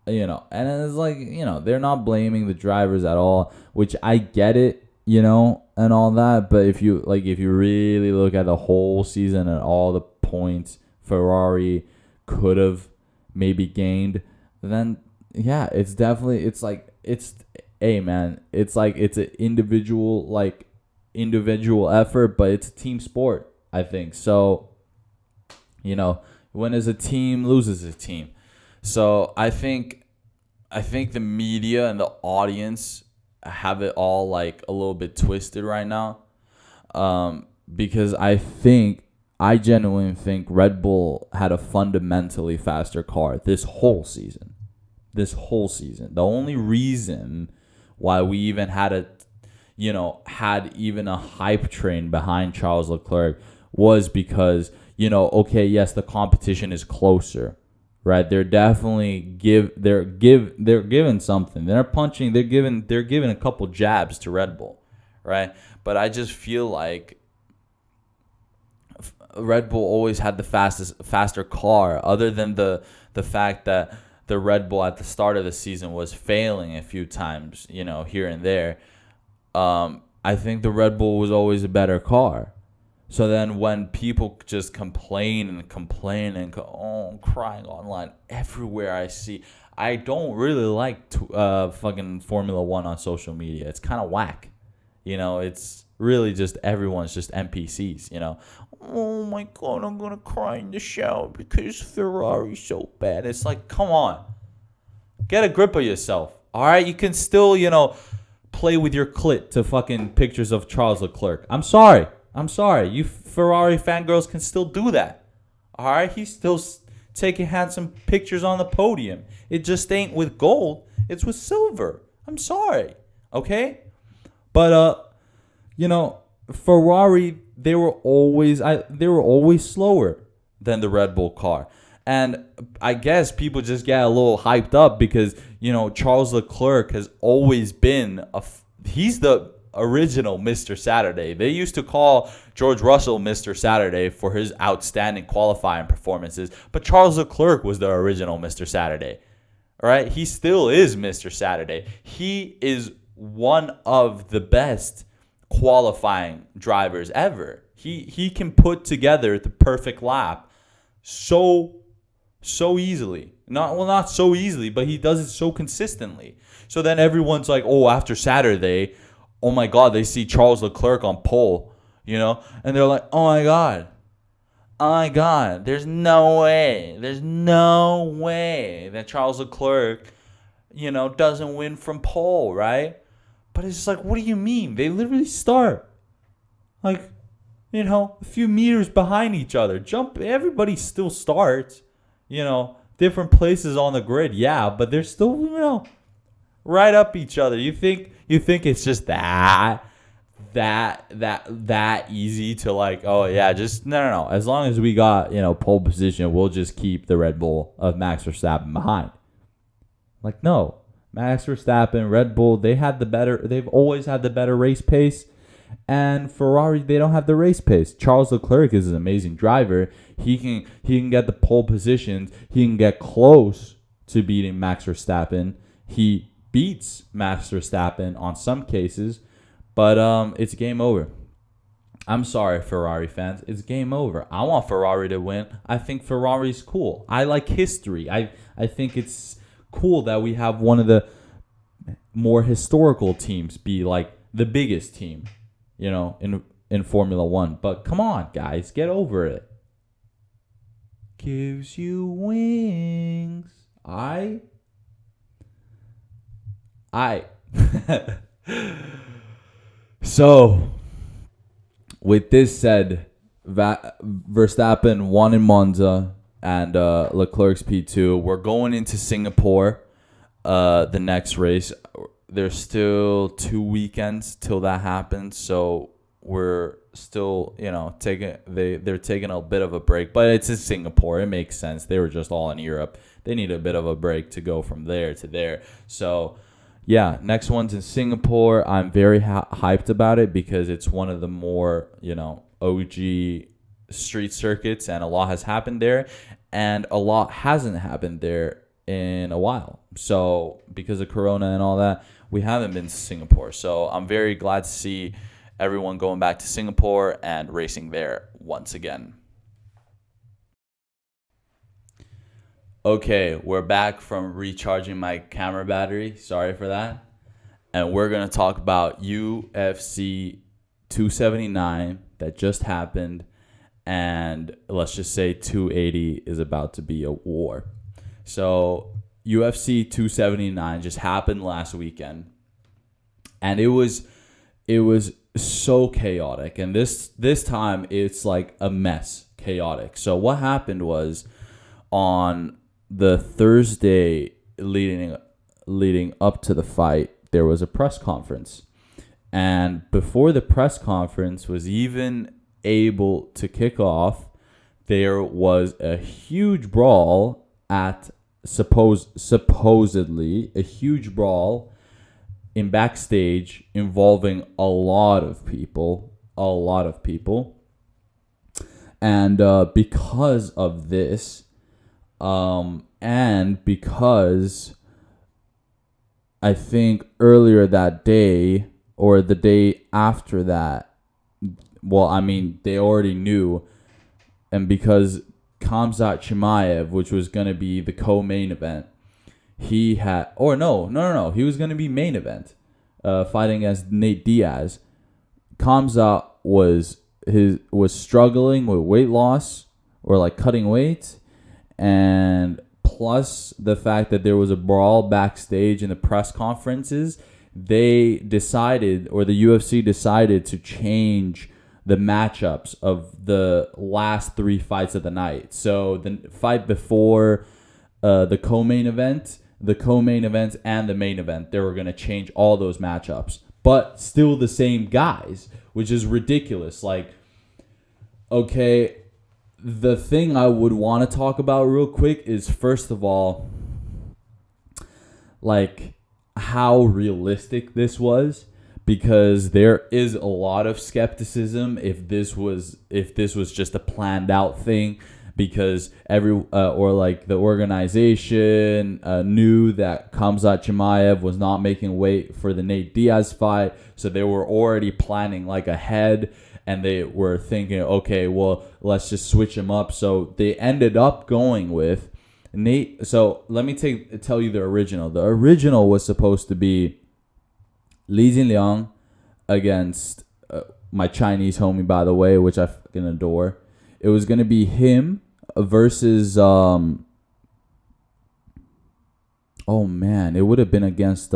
it's like, they're not blaming the drivers at all, which I get it, and all that. But if you really look at the whole season and all the points Ferrari could have maybe gained, then it's definitely, it's an individual effort, but it's a team sport, I think. So, win as a team, lose as a team. So I think the media and the audience have it all like a little bit twisted right now, because I genuinely think Red Bull had a fundamentally faster car this whole season. The only reason why we even had even a hype train behind Charles Leclerc was because, yes, the competition is closer, right? They're definitely they're giving something. They're giving a couple jabs to Red Bull, right? But I just feel like Red Bull always had the faster car, other than the fact that the Red Bull at the start of the season was failing a few times, here and there. I think the Red Bull was always a better car. So then when people just complain and crying online everywhere I don't really like fucking Formula One on social media. It's kind of whack. It's really just everyone's just NPCs, Oh my God, I'm going to cry in the shower because Ferrari's so bad. It's like, come on. Get a grip of yourself. All right? You can still, play with your clit to fucking pictures of Charles Leclerc. I'm sorry. You Ferrari fangirls can still do that. All right? He's still taking handsome pictures on the podium. It just ain't with gold. It's with silver. I'm sorry. Okay? But, Ferrari, they were always slower than the Red Bull car. And I guess people just get a little hyped up because, Charles Leclerc has always been he's the original Mr. Saturday. They used to call George Russell Mr. Saturday for his outstanding qualifying performances, but Charles Leclerc was the original Mr. Saturday. All right? He still is Mr. Saturday. He is one of the best qualifying drivers ever. He can put together the perfect lap so easily. Not so easily, but he does it so consistently. So then everyone's like, oh, after Saturday, oh my God, they see Charles Leclerc on pole, and they're like, oh my God, there's no way that Charles Leclerc, doesn't win from pole, right? But it's just like, what do you mean? They literally start like, a few meters behind each other. Everybody still starts, different places on the grid, but they're still, right up each other. You think it's just that easy to like, oh yeah, just no. As long as we got, pole position, we'll just keep the Red Bull of Max Verstappen behind. Like, no. Max Verstappen, Red Bull, they've always had the better race pace. And Ferrari, they don't have the race pace. Charles Leclerc is an amazing driver. He can get the pole positions. He can get close to beating Max Verstappen. He beats Max Verstappen on some cases, but it's game over. I'm sorry, Ferrari fans. It's game over. I want Ferrari to win. I think Ferrari's cool. I like history. I think it's cool that we have one of the more historical teams be like the biggest team, in Formula One. But come on, guys, get over it. Gives you wings. I So, with this said, Verstappen won in Monza and Leclerc's P2. We're going into Singapore, the next race. There's still 2 weekends till that happens, so we're still, they're taking a bit of a break, but it's in Singapore. It makes sense. They were just all in Europe. They need a bit of a break to go from there to there. So, yeah, next one's in Singapore. I'm very hyped about it because it's one of the more, OG street circuits, and a lot has happened there, and a lot hasn't happened there in a while. So, because of Corona and all that, we haven't been to Singapore. So, I'm very glad to see everyone going back to Singapore and racing there once again. Okay, we're back from recharging my camera battery. Sorry for that. And we're going to talk about UFC 279 that just happened. And let's just say 280 is about to be a war. So UFC 279 just happened last weekend. And it was so chaotic. And this time it's like a mess chaotic. So what happened was on the Thursday leading up to the fight, there was a press conference. And before the press conference was even able to kick off, there was a huge brawl at supposedly a huge brawl in backstage involving a lot of people. And because of this, and because I think earlier that day or the day after that, they already knew, and because Khamzat Chimaev, which was going to be the co-main event, he was going to be main event, fighting against Nate Diaz. Khamzat was struggling with weight loss or like cutting weight, and plus the fact that there was a brawl backstage in the press conferences, they decided, or the UFC decided, to change the matchups of the last 3 fights of the night. So the fight before the co-main event, and the main event, they were going to change all those matchups, but still the same guys, which is ridiculous. Like, okay, the thing I would want to talk about real quick is, first of all, like, how realistic this was, because there is a lot of skepticism if this was just a planned out thing, because the organization knew that Khamzat Chimaev was not making weight for the Nate Diaz fight, so they were already planning like ahead, and they were thinking, okay, well, let's just switch him up. So they ended up going with Nate. So let me tell you the original. The original was supposed to be Li Jinliang against my Chinese homie, by the way, which I fucking adore. It was going to be him versus it would have been against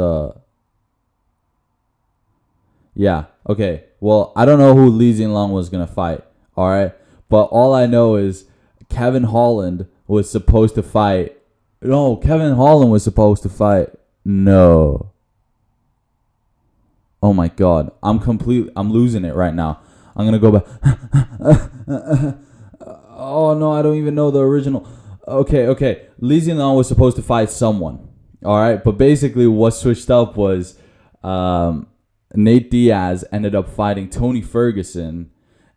okay. Well, I don't know who Li Jinliang was going to fight, all right? But all I know is Kevin Holland was supposed to fight. No, Kevin Holland was supposed to fight. No. Oh my God. I'm losing it right now. I'm going to go back. Oh no, I don't even know the original. Okay. Li Jinliang was supposed to fight someone. All right. But basically what switched up was Nate Diaz ended up fighting Tony Ferguson,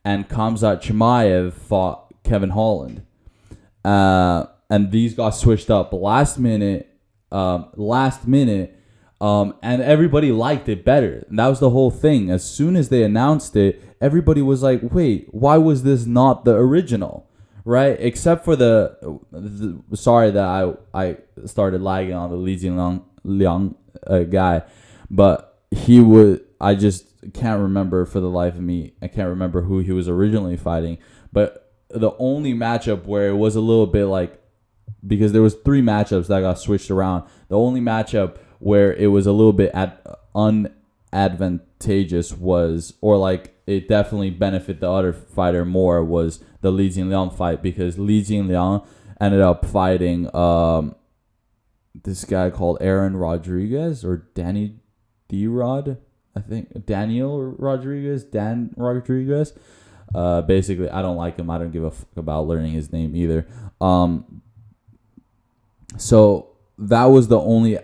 and Khamzat Chimaev fought Kevin Holland. And these got switched up last minute, and everybody liked it better. And that was the whole thing. As soon as they announced it, everybody was like, wait, why was this not the original? Right? Except for sorry that I started lagging on the Li Jinliang guy, but I just can't remember for the life of me. I can't remember who he was originally fighting. But the only matchup where it was a little bit like, because there was 3 matchups that got switched around. The only matchup where it was a little bit unadvantageous was, or like it definitely benefit the other fighter more was the Li Jingliang fight, because Li Jingliang ended up fighting this guy called Aaron Rodriguez or Danny D-Rod, I think. Daniel Rodriguez, Dan Rodriguez. Basically, I don't like him. I don't give a fuck about learning his name either. So that was the only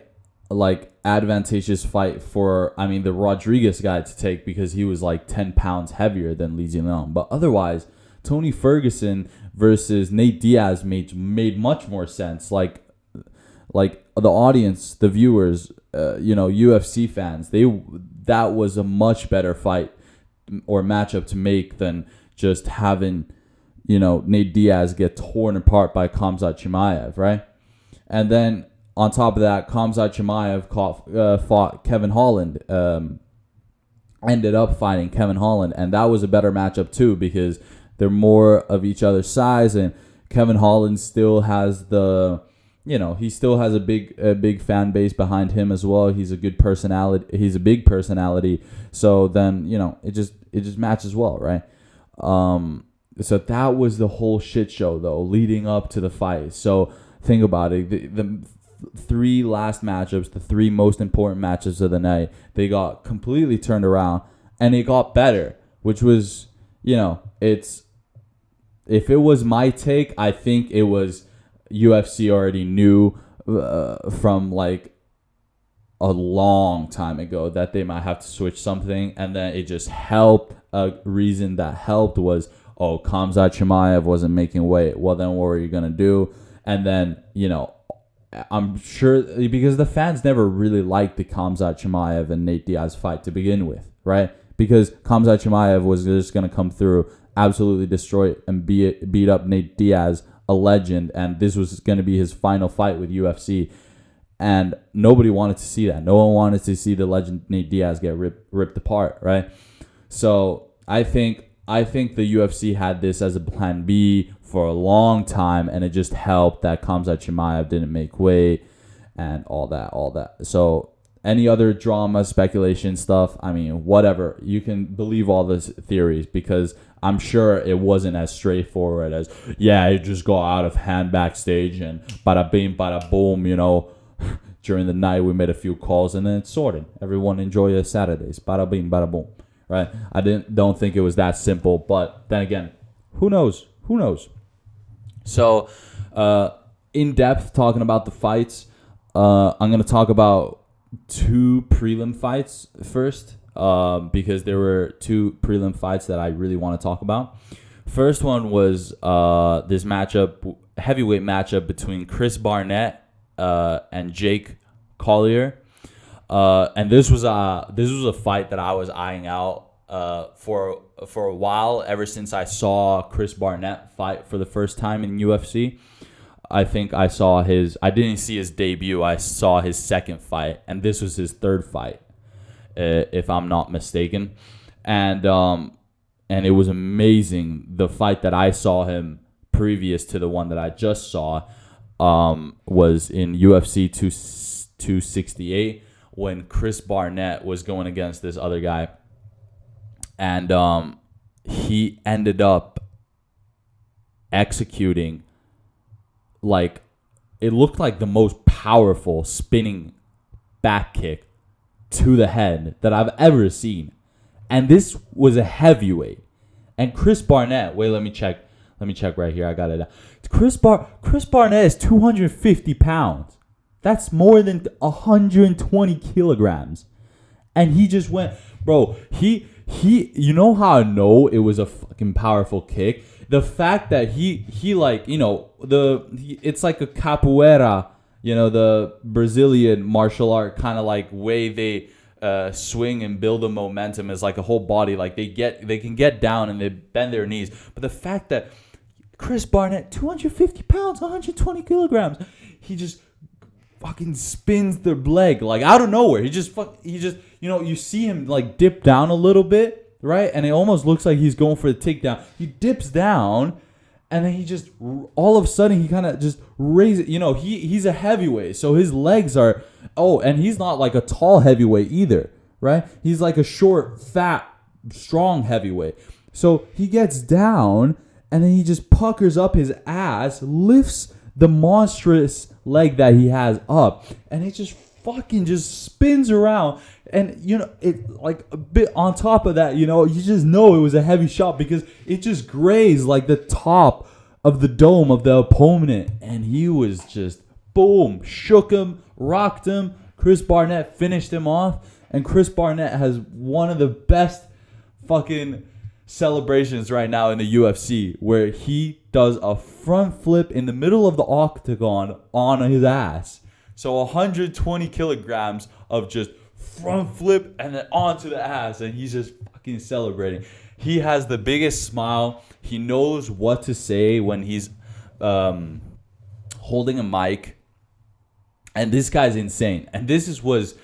like advantageous fight for, I mean, the Rodriguez guy to take, because he was like 10 pounds heavier than Li Jingliang. But otherwise, Tony Ferguson versus Nate Diaz made much more sense. Like the audience, the viewers, UFC fans, that was a much better fight or matchup to make than just having, Nate Diaz get torn apart by Khamzat Chimaev, right? And then on top of that, Khamzat Chimaev fought Kevin Holland, ended up fighting Kevin Holland, and that was a better matchup too, because they're more of each other's size, and Kevin Holland still has he still has a big fan base behind him as well. He's a good personality. He's a big personality. So then, it just matches well, right? So that was the whole shit show though, leading up to the fight. So think about it. The three last matchups, the three most important matchups of the night, they got completely turned around, and it got better, which was, if it was my take, I think it was UFC already knew from like a long time ago that they might have to switch something, and then it just helped. A reason that helped was, Khamzat Chimaev wasn't making weight. Well, then what were you gonna do? And then, I'm sure, because the fans never really liked the Khamzat Chimaev and Nate Diaz fight to begin with, right? Because Khamzat Chimaev was just gonna come through, absolutely destroy and beat up Nate Diaz, a legend, and this was going to be his final fight with UFC, and nobody wanted to see that. No one wanted to see the legend Nate Diaz get ripped apart, right? So I think the UFC had this as a plan B for a long time, and it just helped that Khamzat Chimaev didn't make weight and all that. So any other drama, speculation stuff, I mean, whatever. You can believe all these theories, because I'm sure it wasn't as straightforward as, it just got out of hand backstage and bada bing, bada boom, during the night we made a few calls and then it's sorted. Everyone enjoy your Saturdays. Bada bing, bada boom, right? I don't think it was that simple, but then again, who knows? So, in depth talking about the fights, I'm going to talk about two prelim fights first, because there were two prelim fights that I really want to talk about. First one was this heavyweight matchup between Chris Barnett and Jake Collier, and this was a fight that I was eyeing out for a while, ever since I saw Chris Barnett fight for the first time in UFC. I think I didn't see his debut. I saw his second fight, and this was his third fight, if I'm not mistaken. And it was amazing. The fight that I saw him previous to the one that I just saw was in UFC 268, when Chris Barnett was going against this other guy. And he ended up executing, like, it looked like the most powerful spinning back kick to the head that I've ever seen. And this was a heavyweight. And Chris Barnett, wait, let me check right here. I got it. Chris Barnett is 250 pounds. That's more than 120 kilograms. And he just went, bro, he you know how I know it was a fucking powerful kick? The fact that he like, it's like a capoeira, the Brazilian martial art kind of like way they swing and build a momentum is like a whole body. Like they can get down and they bend their knees. But the fact that Chris Barnett, 250 pounds, 120 kilograms, he just fucking spins the leg like out of nowhere. He just you see him like dip down a little bit, right? And it almost looks like he's going for the takedown. He dips down, and then he just all of a sudden he kind of just raises. He's a heavyweight, so his legs are. Oh, and he's not like a tall heavyweight either, right? He's like a short, fat strong heavyweight. So he gets down, and then he just puckers up his ass, lifts the monstrous leg that he has up, and it just fucking just spins around. And, it like a bit on top of that, you just know it was a heavy shot because it just grazed like the top of the dome of the opponent. And he was just, boom, shook him, rocked him. Chris Barnett finished him off. And Chris Barnett has one of the best fucking celebrations right now in the UFC where he does a front flip in the middle of the octagon on his ass. So 120 kilograms of just front flip and then onto the ass, and he's just fucking celebrating. He has the biggest smile. He knows what to say when he's holding a mic. And this guy's insane. And this was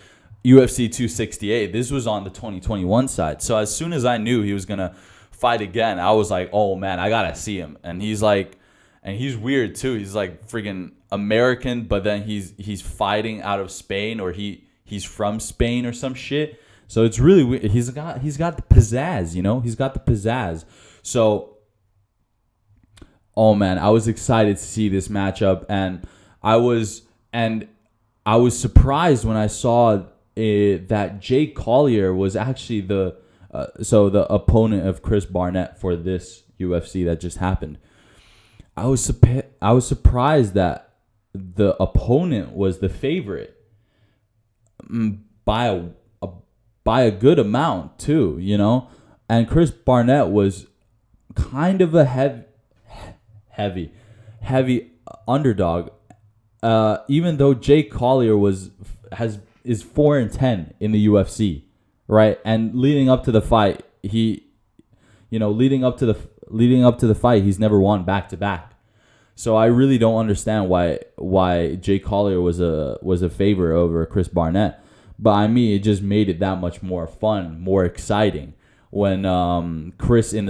UFC 268. This was on the 2021 side. So as soon as I knew he was going to fight again, I was like, oh man, I got to see him. And he's like, and he's weird too. He's like freaking American, but then he's fighting out of Spain, or he's from Spain or some shit. So it's really weird. He's got the pizzazz, He's got the pizzazz. So, oh man, I was excited to see this matchup, and I was surprised when I saw that Jake Collier was actually the opponent of Chris Barnett for this UFC that just happened. I was surprised that the opponent was the favorite by a good amount too, and Chris Barnett was kind of a heavy underdog, even though Jake Collier is 4-10 in the UFC, right? And leading up to the fight, leading up to the fight, he's never won back to back. So I really don't understand why Jake Collier was a favor over Chris Barnett. But I mean, it just made it that much more fun, more exciting when Chris in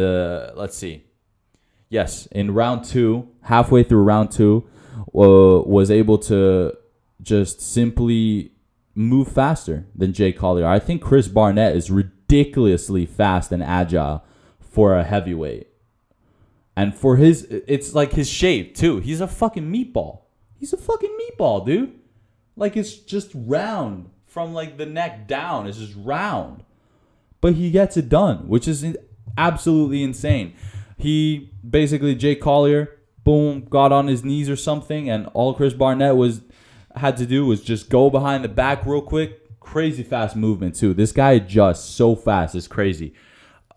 round 2, halfway through round 2, was able to just simply move faster than Jake Collier. I think Chris Barnett is ridiculously fast and agile for a heavyweight. And for it's like his shape too. He's a fucking meatball. He's a fucking meatball, dude. Like, it's just round from like the neck down. It's just round. But he gets it done, which is absolutely insane. He basically, Jake Collier, boom, got on his knees or something, and all Chris Barnett had to do was just go behind the back real quick. Crazy fast movement too. This guy adjusts so fast, it's crazy.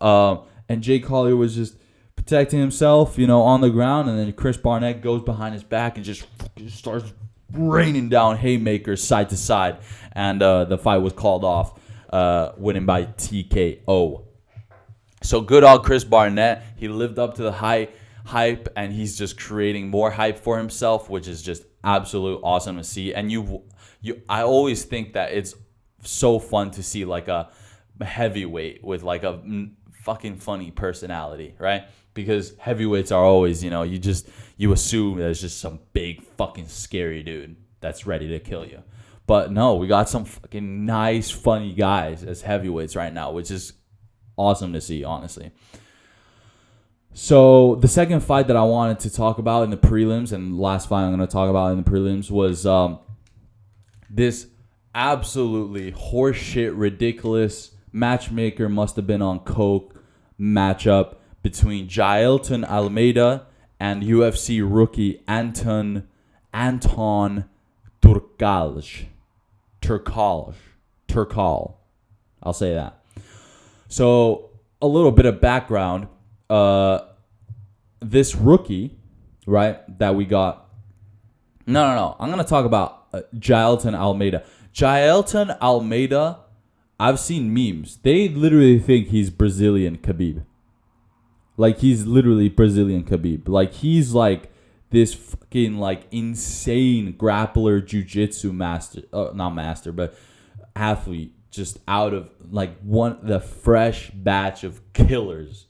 And Jake Collier was just protecting himself, on the ground, and then Chris Barnett goes behind his back and just starts raining down haymakers side to side, and the fight was called off, winning by TKO. So good on Chris Barnett. He lived up to the hype, and he's just creating more hype for himself, which is just absolute awesome to see. And I always think that it's so fun to see like a heavyweight with like a fucking funny personality, right? Because heavyweights are always, you assume there's just some big fucking scary dude that's ready to kill you. But no, we got some fucking nice, funny guys as heavyweights right now, which is awesome to see, honestly. So the second fight that I wanted to talk about in the prelims, and the last fight I'm going to talk about in the prelims, was this absolutely horseshit, ridiculous, matchmaker must have been on coke matchup between Jailton Almeida and UFC rookie Anton Turkal. I'll say that. So a little bit of background. This rookie, right, that we got. No. I'm going to talk about Jailton Almeida. Jailton Almeida, I've seen memes. They literally think he's Brazilian Khabib. Like, he's literally Brazilian Khabib. Like, he's like this fucking like insane grappler, jiu-jitsu master. Not master, but athlete. Just out of like the fresh batch of killers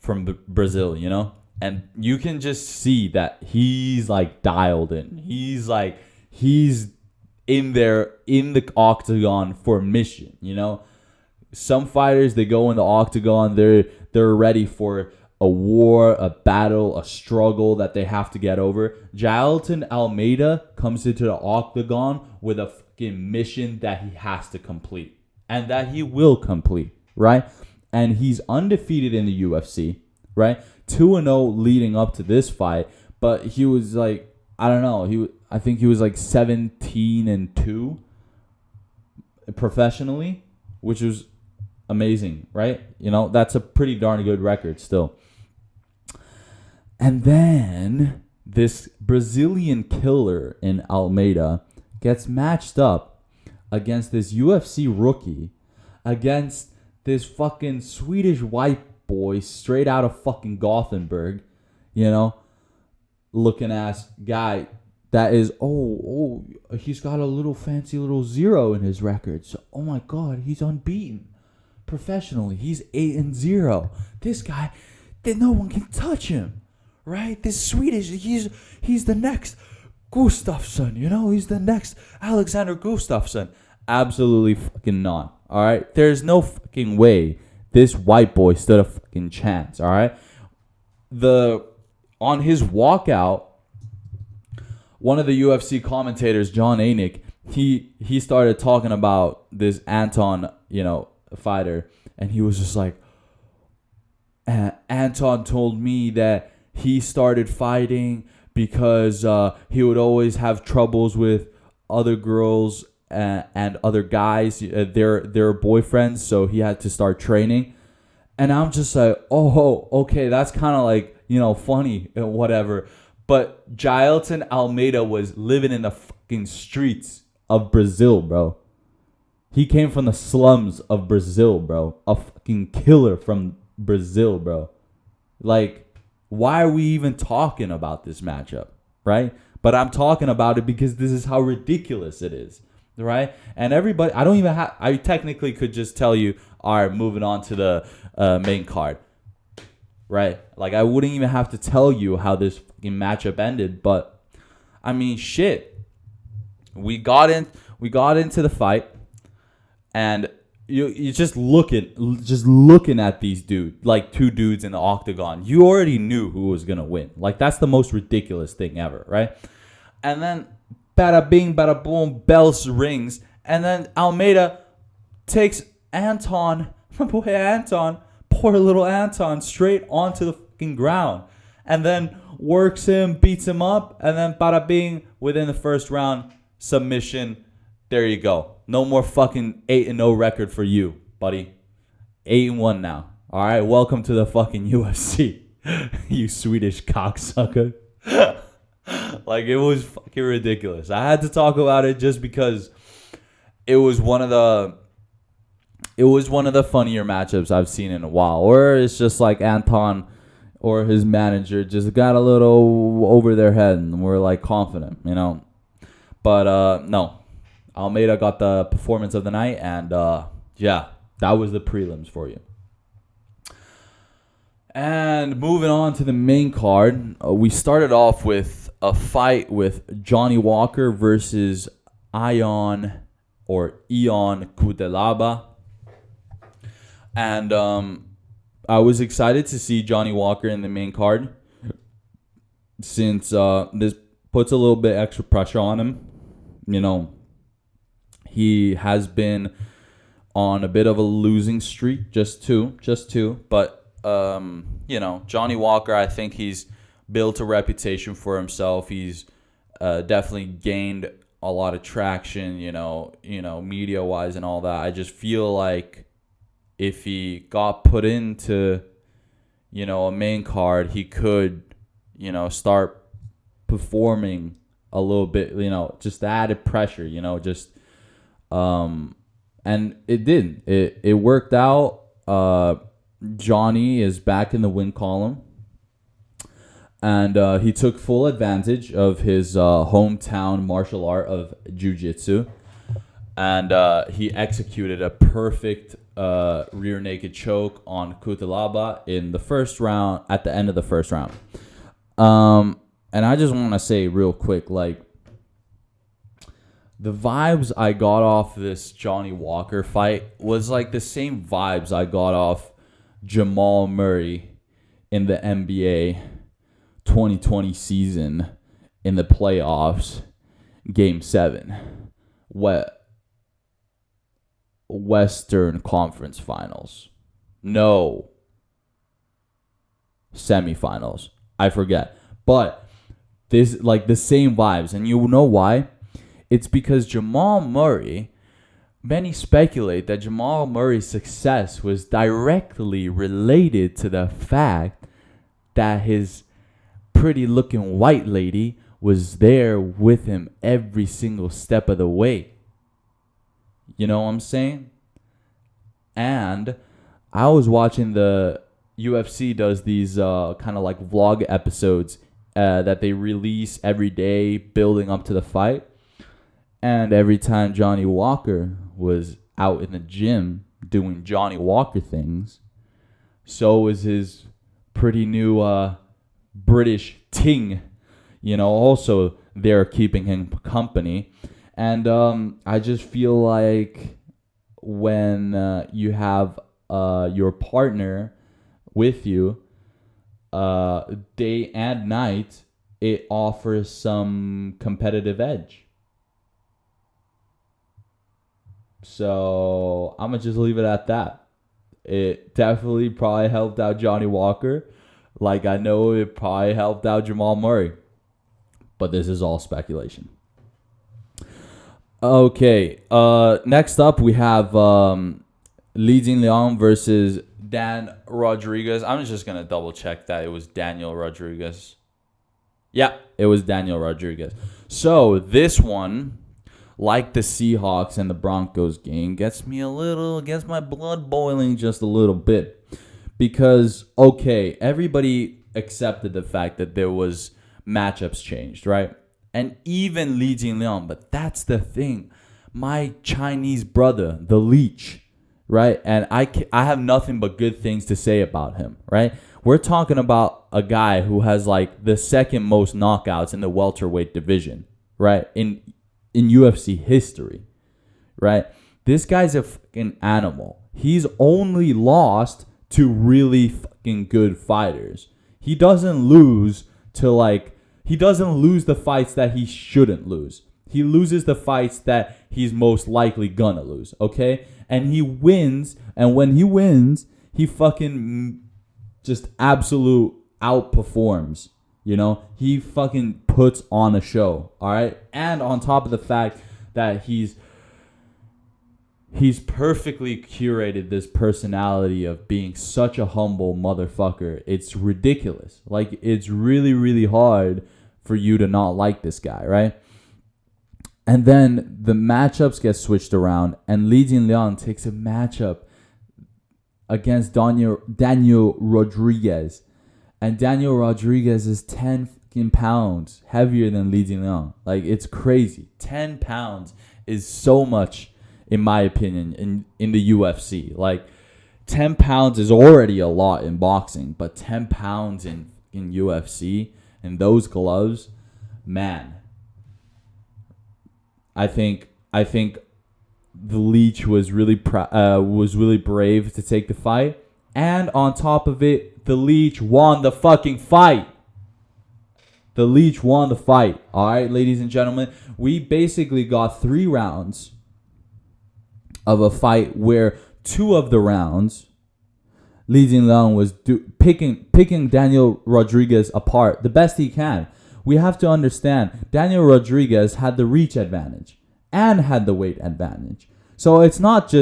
from Brazil, And you can just see that he's like dialed in. He's in there in the octagon for mission, some fighters, they go in the octagon, they're ready for a war, a battle, a struggle that they have to get over. Jailton Almeida comes into the octagon with a fucking mission that he has to complete and that he will complete, right? And he's undefeated in the UFC, right? 2-0 leading up to this fight, but he was like, I don't know, I think he was like 17-2 professionally, which was amazing, right? You know, that's a pretty darn good record still. And then this Brazilian killer in Almeida gets matched up against this UFC rookie, against this fucking Swedish white boy straight out of fucking Gothenburg, you know, looking ass guy that is, he's got a little fancy little 0 in his record. So, oh my God, he's unbeaten professionally. He's 8-0. This guy, no one can touch him. Right? This Swedish, he's the next Gustafsson, you know? He's the next Alexander Gustafsson. Absolutely fucking not. All right? There's no fucking way this white boy stood a fucking chance. All right? On his walkout, one of the UFC commentators, John Anik, he started talking about this Anton, you know, fighter, and he was just like, Anton told me that he started fighting because he would always have troubles with other girls and other guys, their boyfriends, so he had to start training. And I'm just like, oh, okay, that's kind of like, you know, funny and whatever. But Jailton Almeida was living in the fucking streets of Brazil, bro. He came from the slums of Brazil, bro. A fucking killer from Brazil, bro. Like, why are we even talking about this matchup, right? But I'm talking about it because this is how ridiculous it is, right? And everybody, I technically could just tell you, all right, moving on to the main card, right? Like, I wouldn't even have to tell you how this fucking matchup ended, but I mean, shit. We got into the fight, and you just looking at these dudes, like two dudes in the octagon, you already knew who was gonna win. Like, that's the most ridiculous thing ever, right? And then bada bing, bada boom, bells rings, and then Almeida takes Anton, my boy Anton, poor little Anton, straight onto the fucking ground, and then works him, beats him up, and then bada bing, within the first round, submission. There you go. No more fucking 8-0 record for you, buddy. 8-1 now. All right, welcome to the fucking UFC, you Swedish cocksucker. Like, it was fucking ridiculous. I had to talk about it just because it was one of the funnier matchups I've seen in a while. Or it's just like Anton or his manager just got a little over their head and were like confident, you know. But no. Almeida got the performance of the night, and yeah, that was the prelims for you. And moving on to the main card, we started off with a fight with Johnny Walker versus Ion Cutelaba. And I was excited to see Johnny Walker in the main card, since this puts a little bit extra pressure on him. You know, he has been on a bit of a losing streak, just two. But, you know, Johnny Walker, I think he's built a reputation for himself. He's definitely gained a lot of traction, you know, media-wise and all that. I just feel like if he got put into, you know, a main card, he could, you know, start performing a little bit, you know, just added pressure, you know, just... and it didn't. It worked out. Johnny is back in the win column, and he took full advantage of his hometown martial art of jiu-jitsu, and he executed a perfect rear naked choke on Cutelaba in the first round, at the end of the first round. And I just want to say real quick, like, the vibes I got off this Johnny Walker fight was like the same vibes I got off Jamal Murray in the NBA 2020 season in the playoffs, Game 7, Western Conference Finals. No. Semifinals. I forget. But this, like, the same vibes. And you know why? It's because Jamal Murray, many speculate that Jamal Murray's success was directly related to the fact that his pretty looking white lady was there with him every single step of the way. You know what I'm saying? And I was watching the UFC does these kind of like vlog episodes that they release every day building up to the fight. And every time Johnny Walker was out in the gym doing Johnny Walker things, so was his pretty new British ting, you know, also there keeping him company. And I just feel like when you have your partner with you day and night, it offers some competitive edge. So I'm going to just leave it at that. It definitely probably helped out Johnny Walker. Like I know it probably helped out Jamal Murray. But this is all speculation. Okay. Next up we have Li Jingliang versus Dan Rodriguez. I'm just going to double check that it was Daniel Rodriguez. Yeah, it was Daniel Rodriguez. So this one, like the Seahawks and the Broncos game, gets my blood boiling just a little bit. Because, okay, everybody accepted the fact that there was matchups changed, right? And even Li Jingliang, but that's the thing. My Chinese brother, the Leech, right? And I have nothing but good things to say about him, right? We're talking about a guy who has like the second most knockouts in the welterweight division, right? In UFC history, right? This guy's a fucking animal. He's only lost to really fucking good fighters. He doesn't lose the fights that he shouldn't lose. He loses the fights that he's most likely gonna lose, okay? And he wins, and when he wins, he fucking just absolute outperforms. You know, he fucking puts on a show, all right? And on top of the fact that he's perfectly curated this personality of being such a humble motherfucker. It's ridiculous. Like, it's really, really hard for you to not like this guy, right? And then the matchups get switched around, and Li Jingliang takes a matchup against Daniel Rodriguez. And Daniel Rodriguez is 10 pounds heavier than Li Jingliang. Like, it's crazy. 10 pounds is so much, in my opinion, in the UFC. Like, 10 pounds is already a lot in boxing, but 10 pounds in UFC, and those gloves, man. I think the Leech was really brave to take the fight. And on top of it, the Leech won the fucking fight. The Leech won the fight. All right, ladies and gentlemen. We basically got 3 rounds of a fight where 2 of the rounds, Li Jingliang was picking Daniel Rodriguez apart the best he can. We have to understand, Daniel Rodriguez had the reach advantage and had the weight advantage. So it's not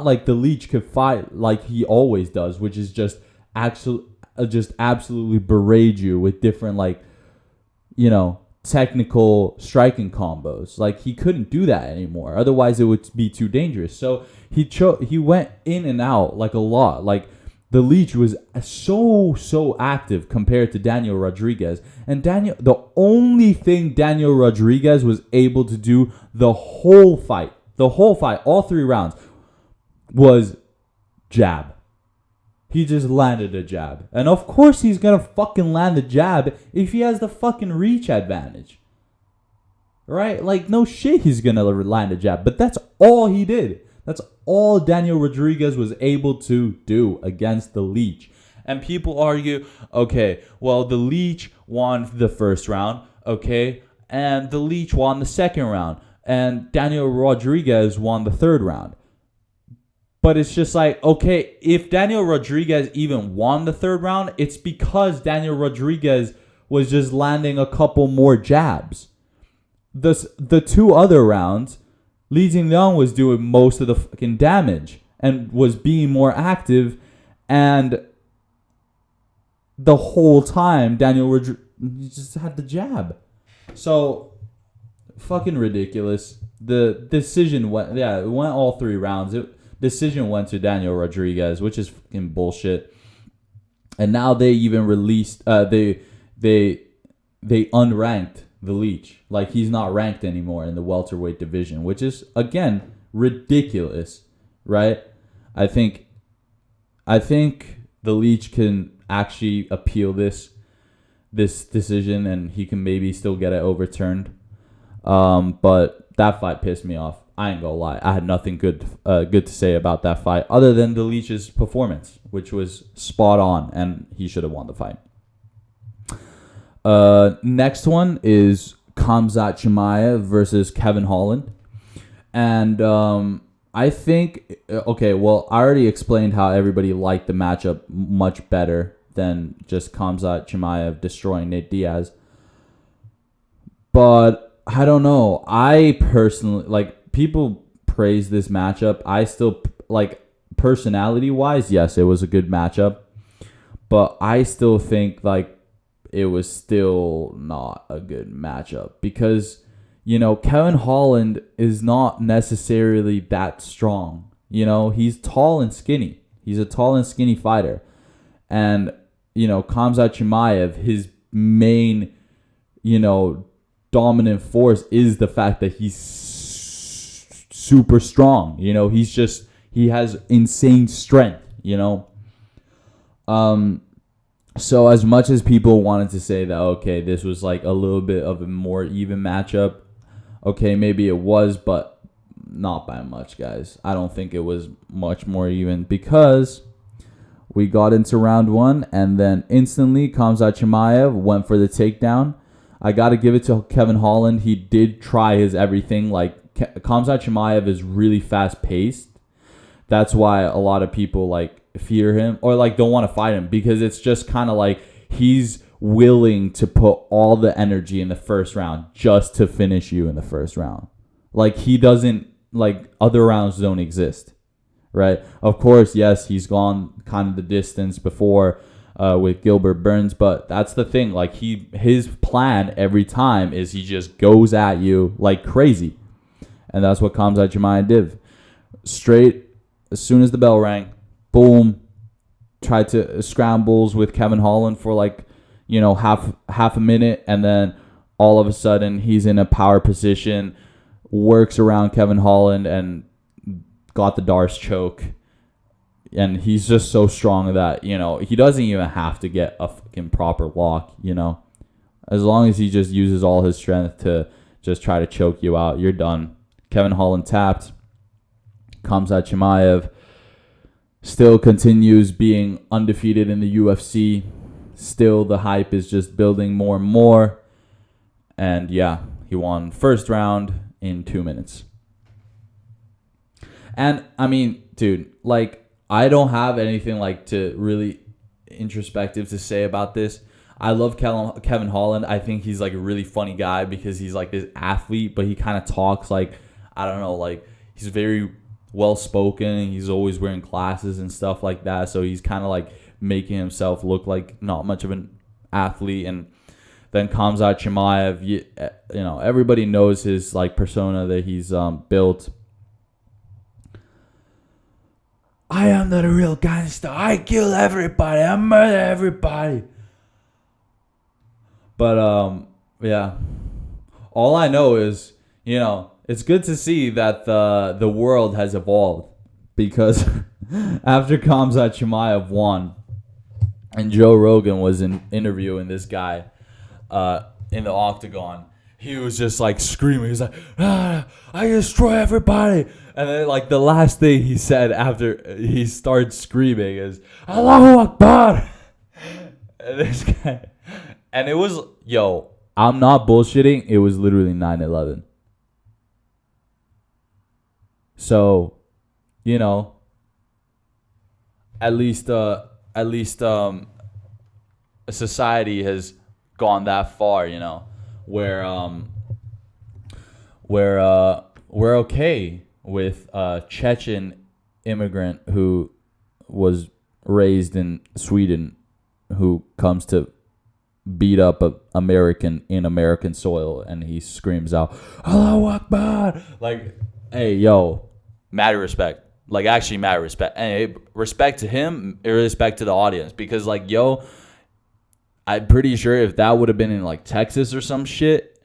like the Leech could fight like he always does, which is just absolutely berate you with different, like, you know, technical striking combos. Like, he couldn't do that anymore. Otherwise, it would be too dangerous. So he went in and out like a lot. Like, the Leech was so active compared to Daniel Rodriguez. And the only thing Daniel Rodriguez was able to do the whole fight, all 3 rounds, was jab. He just landed a jab. And of course he's going to fucking land the jab if he has the fucking reach advantage. right? Like, no shit he's going to land a jab. But that's all he did. That's all Daniel Rodriguez was able to do against the Leech. And people argue, okay, well, the Leech won the first round, okay, and the Leech won the second round, and Daniel Rodriguez won the third round. But it's just like, okay, if Daniel Rodriguez even won the third round, it's because Daniel Rodriguez was just landing a couple more jabs. The two other rounds, Li Jingliang was doing most of the fucking damage and was being more active, and the whole time Daniel Rodriguez just had the jab. So fucking ridiculous. The decision went, it went all 3 rounds. Decision went to Daniel Rodriguez, which is fucking bullshit. And now they even released they unranked the Leech. Like, he's not ranked anymore in the welterweight division, which is, again, ridiculous, right? I think the Leech can actually appeal this decision, and he can maybe still get it overturned. But that fight pissed me off. I ain't gonna lie. I had nothing good to say about that fight other than the Leech's performance, which was spot on, and he should have won the fight. Next one is Khamzat Chimaev versus Kevin Holland. And I think, okay, well, I already explained how everybody liked the matchup much better than just Khamzat Chimaev destroying Nate Diaz. But I don't know. I personally, like, people praise this matchup. I still, like, personality-wise, yes, it was a good matchup. But I still think, like, it was still not a good matchup because, you know, Kevin Holland is not necessarily that strong. You know, he's tall and skinny. He's a tall and skinny fighter. And, you know, Khamzat Chimaev, his main, you know, dominant force is the fact that he's super strong. You know, he has insane strength, you know. So as much as people wanted to say that, okay, this was like a little bit of a more even matchup, okay, maybe it was, but not by much, guys. I don't think it was much more even because we got into round 1 and then instantly Khamzat Chimaev went for the takedown. I got to give it to Kevin Holland. He did try his everything. Like, Khamzat Chimaev is really fast-paced. That's why a lot of people, like, fear him or, like, don't want to fight him because it's just kind of like he's willing to put all the energy in the first round just to finish you in the first round. Like, he doesn't, like, other rounds don't exist, right? Of course, yes, he's gone kind of the distance before with Gilbert Burns, but that's the thing. Like, his plan every time is he just goes at you like crazy. And that's what Khamzat Chimaev did. Straight, as soon as the bell rang, boom, tried to scrambles with Kevin Holland for, like, you know, half a minute, and then all of a sudden he's in a power position, works around Kevin Holland and got the Darce choke. And he's just so strong that, you know, he doesn't even have to get a fucking proper lock, you know. As long as he just uses all his strength to just try to choke you out, you're done. Kevin Holland tapped. Khamzat Chimaev still continues being undefeated in the UFC. Still, the hype is just building more and more. And yeah, he won first round in 2 minutes. And I mean, dude, like, I don't have anything like to really introspective to say about this. I love Kevin Holland. I think he's like a really funny guy because he's like this athlete, but he kind of talks like, I don't know, like he's very well spoken. He's always wearing glasses and stuff like that. So he's kind of like making himself look like not much of an athlete. And then Khamzat Chimaev, you know, everybody knows his like persona that he's built. I am not a real gangster. I kill everybody. I murder everybody. But yeah. All I know is, you know, it's good to see that the world has evolved because after Khamzat Chimaev won and Joe Rogan was interviewing this guy in the octagon, he was just like screaming. He's like, I destroy everybody. And then like the last thing he said after he started screaming is, Allahu Akbar. And this guy, and it was, I'm not bullshitting. It was literally 9/11. So, at least society has gone that far, where we're okay with a Chechen immigrant who was raised in Sweden, who comes to beat up a American in American soil, and he screams out, Allahu Akbar! Like, hey, mad respect. Like, actually mad respect. And respect to him, respect to the audience. Because, like, I'm pretty sure if that would have been in, like, Texas or some shit,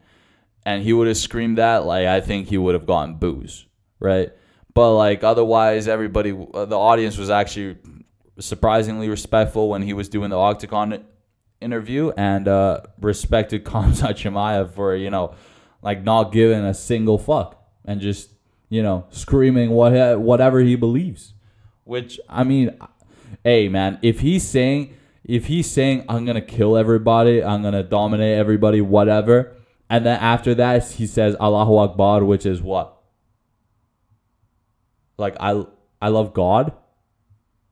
and he would have screamed that, like, I think he would have gotten boos, right? But, like, otherwise, everybody, the audience was actually surprisingly respectful when he was doing the Octagon interview, and respected Khamzat Chimaev for, like, not giving a single fuck and just, screaming whatever he believes. Which, I mean, hey, man, if he's saying I'm going to kill everybody, I'm going to dominate everybody, whatever, and then after that he says Allahu Akbar, which is what? Like, I love God?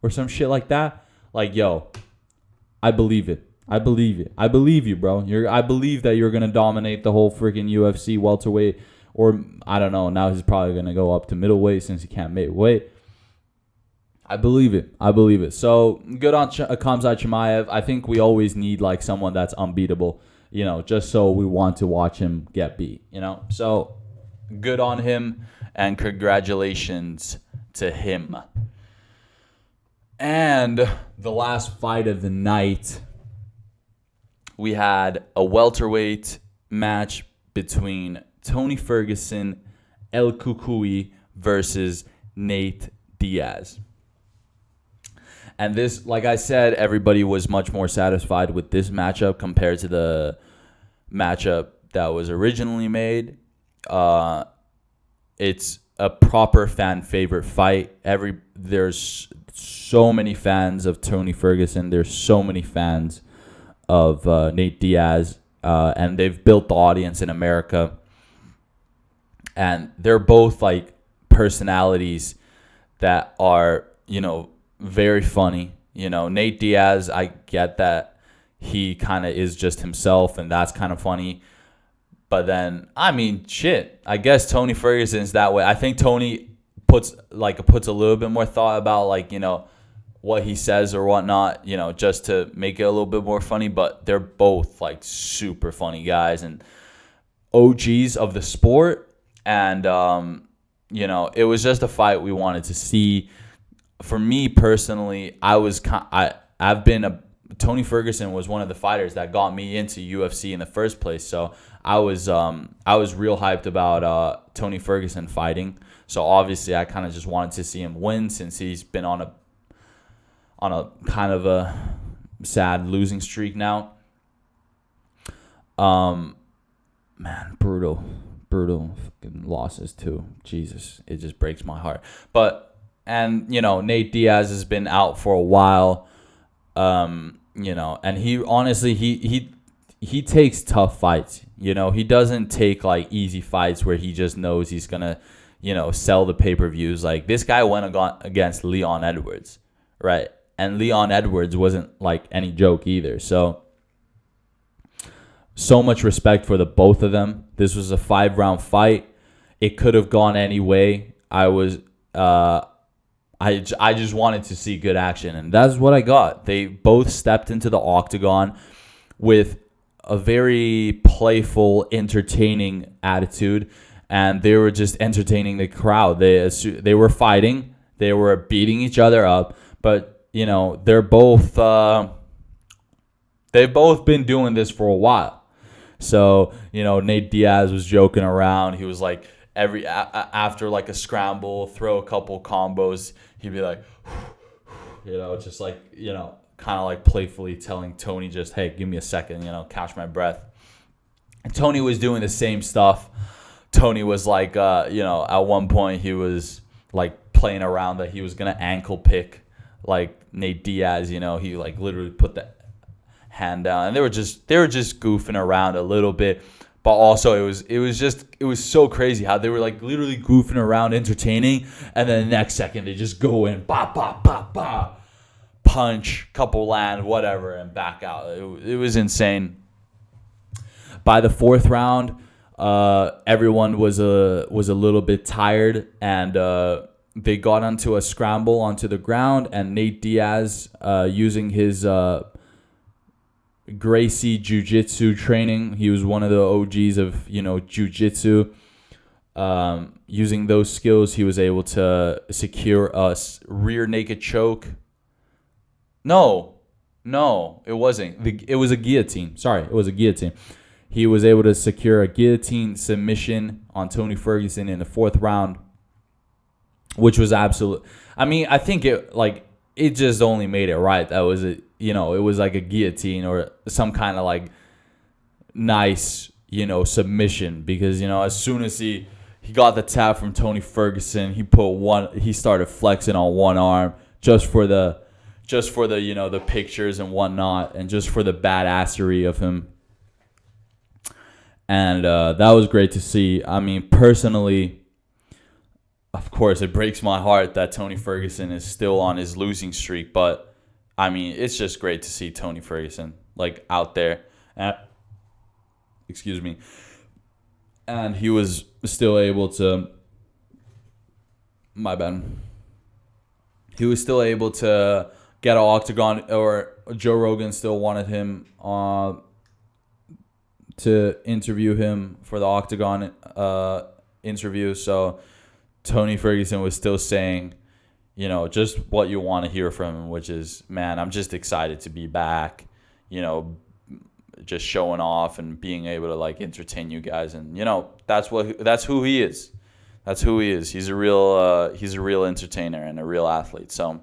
Or some shit like that? Like, I believe it. I believe it. I believe you, bro. I believe that you're going to dominate the whole freaking UFC welterweight. Or, I don't know, now he's probably going to go up to middleweight since he can't make weight. I believe it. I believe it. So, good on Khamzat Chimaev. I think we always need, like, someone that's unbeatable, just so we want to watch him get beat, So, good on him, and congratulations to him. And the last fight of the night, we had a welterweight match between Tony Ferguson, El Cucuy versus Nate Diaz. And this, like I said, everybody was much more satisfied with this matchup compared to the matchup that was originally made. It's a proper fan favorite fight. There's so many fans of Tony Ferguson. There's so many fans of Nate Diaz, and they've built the audience in America. And they're both like personalities that are, very funny. Nate Diaz, I get that he kind of is just himself, and that's kind of funny. But then, I mean, shit, I guess Tony Ferguson's that way. I think Tony puts a little bit more thought about, like, what he says or whatnot, just to make it a little bit more funny. But they're both like super funny guys and OGs of the sport. And, it was just a fight we wanted to see. For me personally, Tony Ferguson was one of the fighters that got me into UFC in the first place. So I was real hyped about Tony Ferguson fighting. So obviously I kind of just wanted to see him win, since he's been on a kind of a sad losing streak now. Man, brutal fucking losses too. Jesus, it just breaks my heart. And Nate Diaz has been out for a while. And he honestly he takes tough fights. He doesn't take like easy fights where he just knows he's gonna sell the pay-per-views. Like, this guy went against Leon Edwards, right? And Leon Edwards wasn't like any joke either. So much respect for the both of them. This was a 5-round fight. It could have gone any way. I just wanted to see good action, and that's what I got. They both stepped into the octagon with a very playful, entertaining attitude, and they were just entertaining the crowd. They were fighting, they were beating each other up, but they've both been doing this for a while. So Nate Diaz was joking around. He was like, after like a scramble, throw a couple combos, he'd be like, just like, kind of like playfully telling Tony, just, hey, give me a second, catch my breath. Tony was doing the same stuff. Tony was like, at one point he was like playing around that he was gonna ankle pick like Nate Diaz. He like literally put the hand down, and they were just goofing around a little bit. But also it was so crazy how they were like literally goofing around, entertaining, and then the next second they just go in, ba ba ba ba, punch, couple land, whatever, and back out. It was insane. By the fourth round, everyone was a little bit tired, and they got onto a scramble onto the ground, and Nate Diaz, using his Gracie Jiu-Jitsu training, he was one of the OGs of Jiu-Jitsu. Using those skills, he was able to secure a rear naked choke. No, it wasn't. It was a guillotine. Sorry, it was a guillotine. He was able to secure a guillotine submission on Tony Ferguson in the fourth round, which was absolute. I mean, I think it just only made it right. That was it. It was like a guillotine or some kind of like nice, submission, because as soon as he got the tap from Tony Ferguson, he started flexing on one arm just for the the pictures and whatnot, and just for the badassery of him. And that was great to see. I mean, personally, of course, it breaks my heart that Tony Ferguson is still on his losing streak. But, I mean, it's just great to see Tony Ferguson, like, out there. Excuse me. And he was still able to... My bad. He was still able to get an octagon, or Joe Rogan still wanted him to interview him for the octagon interview. So Tony Ferguson was still saying, just what you want to hear from him, which is, man, I'm just excited to be back, just showing off and being able to like entertain you guys. And, that's who he is. That's who he is. He's a real entertainer and a real athlete. So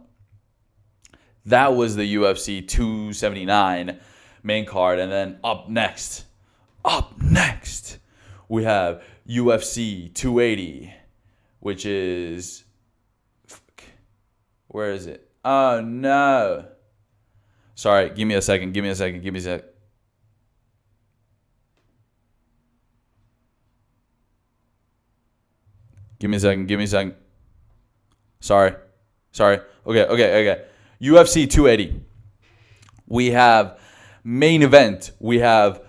that was the UFC 279 main card. And then up next, we have UFC 280, which is... Where is it? Oh, no. Sorry, give me a second. Give me a sec. Give me a second. Sorry. Okay. UFC 280. We have main event. We have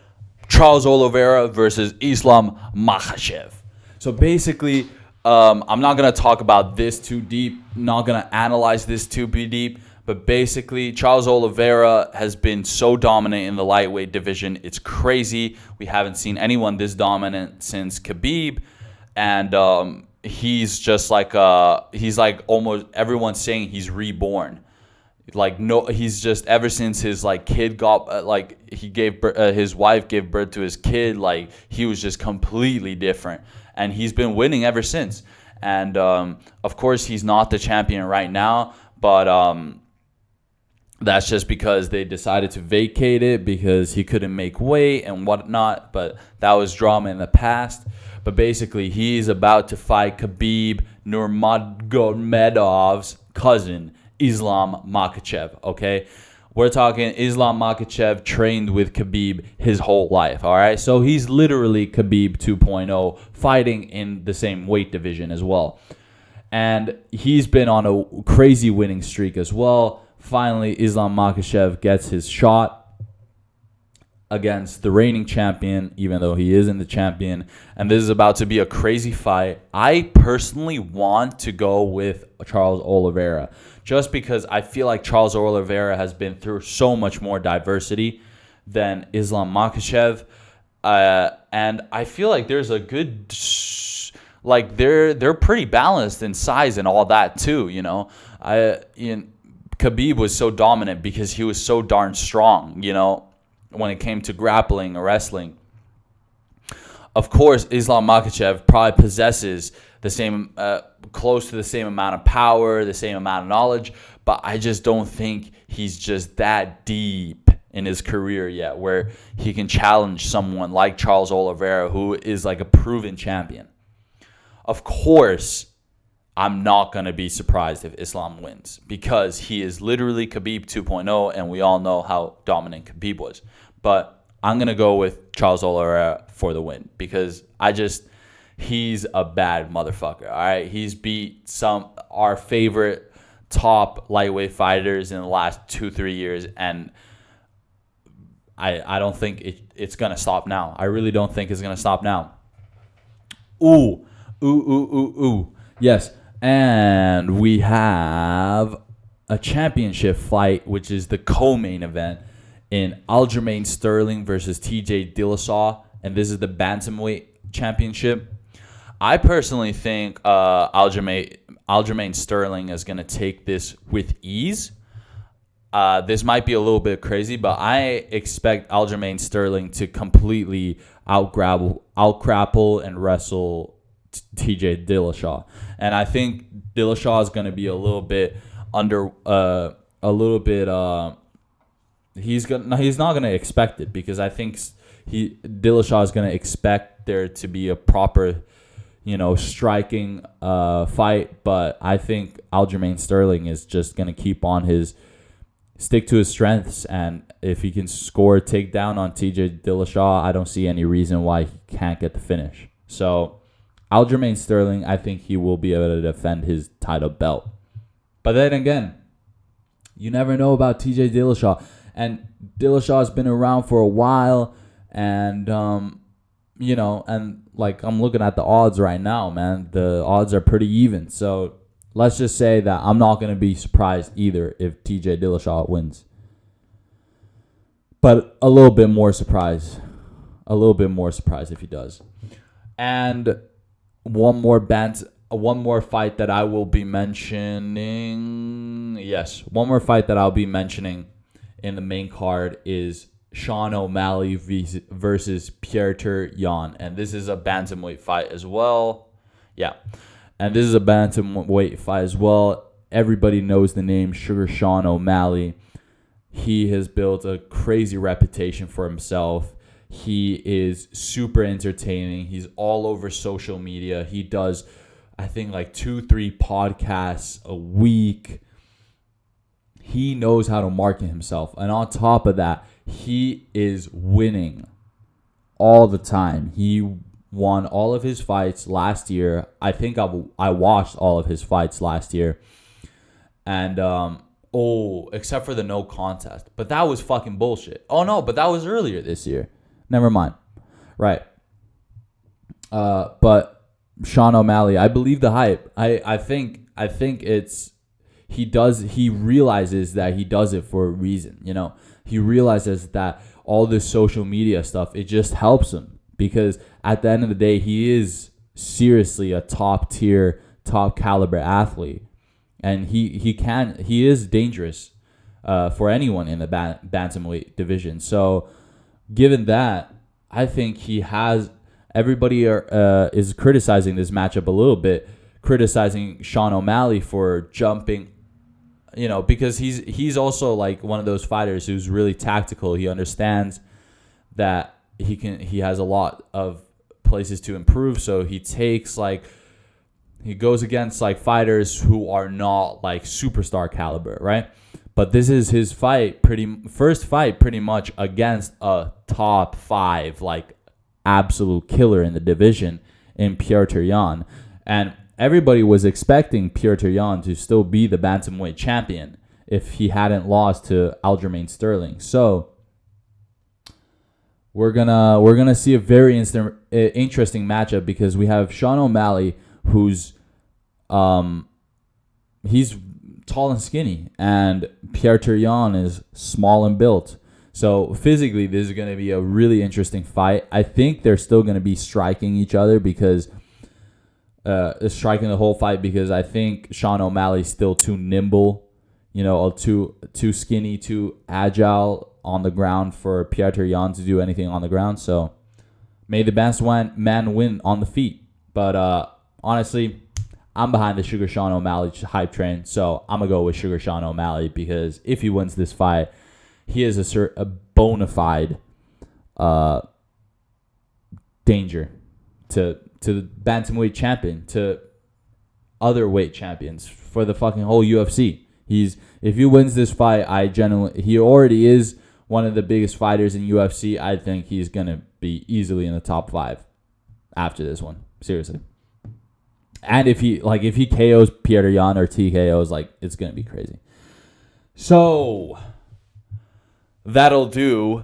Charles Oliveira versus Islam Makhachev. So basically, I'm not going to talk about this too deep, not going to analyze this too deep, but basically Charles Oliveira has been so dominant in the lightweight division. It's crazy. We haven't seen anyone this dominant since Khabib, and he's just like almost everyone's saying he's reborn. Like, no, he's just, ever since his like kid got his wife gave birth to his kid, like he was just completely different, and he's been winning ever since. And of course he's not the champion right now, but that's just because they decided to vacate it because he couldn't make weight and whatnot. But that was drama in the past. But basically, he's about to fight Khabib Nurmagomedov's cousin, Islam Makhachev, okay? We're talking Islam Makhachev trained with Khabib his whole life, all right? So he's literally Khabib 2.0, fighting in the same weight division as well. And he's been on a crazy winning streak as well. Finally, Islam Makhachev gets his shot against the reigning champion, even though he isn't the champion. And this is about to be a crazy fight. I personally want to go with Charles Oliveira, just because I feel like Charles Oliveira has been through so much more diversity than Islam Makhachev. And I feel like there's a good... Like, they're pretty balanced in size and all that, too, Khabib was so dominant because he was so darn strong, when it came to grappling or wrestling. Of course, Islam Makhachev probably possesses the same, close to the same amount of power, the same amount of knowledge, but I just don't think he's just that deep in his career yet where he can challenge someone like Charles Oliveira, who is like a proven champion. Of course, I'm not going to be surprised if Islam wins because he is literally Khabib 2.0, and we all know how dominant Khabib was. But I'm going to go with Charles Oliveira for the win because he's a bad motherfucker, all right? He's beat our favorite top lightweight fighters in the last 2-3 years, and I don't think it's going to stop now. I really don't think it's going to stop now. Ooh. Yes. And we have a championship fight, which is the co-main event in Aljamain Sterling versus TJ Dillashaw. And this is the bantamweight championship. I personally think Aljamain Sterling is going to take this with ease. This might be a little bit crazy, but I expect Aljamain Sterling to completely out-grapple and wrestle TJ Dillashaw. And I think Dillashaw is going to be a little bit he's not going to expect it because I think Dillashaw is going to expect there to be a proper, striking fight, but I think Aljamain Sterling is just going to stick to his strengths, and if he can score a takedown on TJ Dillashaw, I don't see any reason why he can't get the finish. So Aljamain Sterling, I think he will be able to defend his title belt. But then again, you never know about TJ Dillashaw. And Dillashaw's been around for a while. And, and like I'm looking at the odds right now, man. The odds are pretty even. So let's just say that I'm not going to be surprised either if TJ Dillashaw wins. But a little bit more surprised. If he does. And one more fight that I will be mentioning. Yes, one more fight that I'll be mentioning in the main card is Sean O'Malley versus Petr Yan. And this is a bantamweight fight as well. Yeah. And this is a bantamweight fight as well. Everybody knows the name Sugar Sean O'Malley. He has built a crazy reputation for himself. He is super entertaining. He's all over social media. He does, I think, like 2-3 podcasts a week. He knows how to market himself. And on top of that, he is winning all the time. He won all of his fights last year. I think I watched all of his fights last year. And, except for the no contest. But that was fucking bullshit. Oh, no, but that was earlier this year. Never mind. Right. But Sean O'Malley, I believe the hype. I think it's he realizes that he does it for a reason, He realizes that all this social media stuff, it just helps him because at the end of the day, he is seriously a top tier, top caliber athlete. And he is dangerous for anyone in the bantamweight division. So given that, I think everybody is criticizing this matchup a little bit, criticizing Sean O'Malley for jumping, because he's also like one of those fighters who's really tactical. He understands that he has a lot of places to improve, so he goes against like fighters who are not like superstar caliber, right? But this is his first fight pretty much against a top 5 like absolute killer in the division in Petr Yan. And everybody was expecting Petr Yan to still be the bantamweight champion if he hadn't lost to Aljamain Sterling. So we're gonna see a very interesting matchup because we have Sean O'Malley, who's he's tall and skinny, and Petr Yan is small and built. So physically, this is going to be a really interesting fight. I think they're still going to be striking each other because striking the whole fight because I think Sean O'Malley's still too nimble, too skinny, too agile on the ground for Petr Yan to do anything on the ground. So may the best man win on the feet. But honestly, I'm behind the Sugar Sean O'Malley hype train, so I'm going to go with Sugar Sean O'Malley because if he wins this fight, he is a bona fide danger to the bantamweight champion, to other weight champions, for the fucking whole UFC. If he wins this fight, he already is one of the biggest fighters in UFC. I think he's gonna be easily in the top 5 after this one. Seriously. And if he KOs Petr Yan or TKOs, like, it's gonna be crazy. So that'll do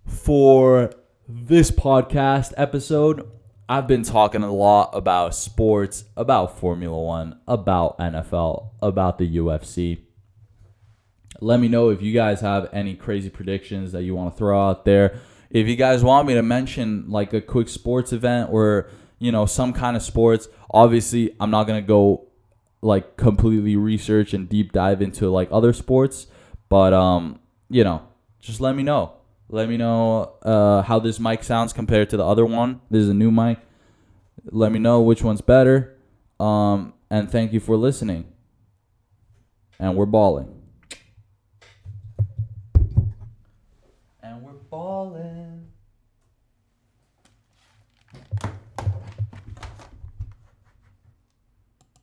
for this podcast episode. I've been talking a lot about sports, about Formula One, about NFL, about the UFC. Let me know if you guys have any crazy predictions that you want to throw out there. If you guys want me to mention like a quick sports event or, some kind of sports, obviously I'm not going to go like completely research and deep dive into like other sports, but just let me know. Let me know how this mic sounds compared to the other one. This is a new mic. Let me know which one's better. And thank you for listening. And we're balling. And we're balling.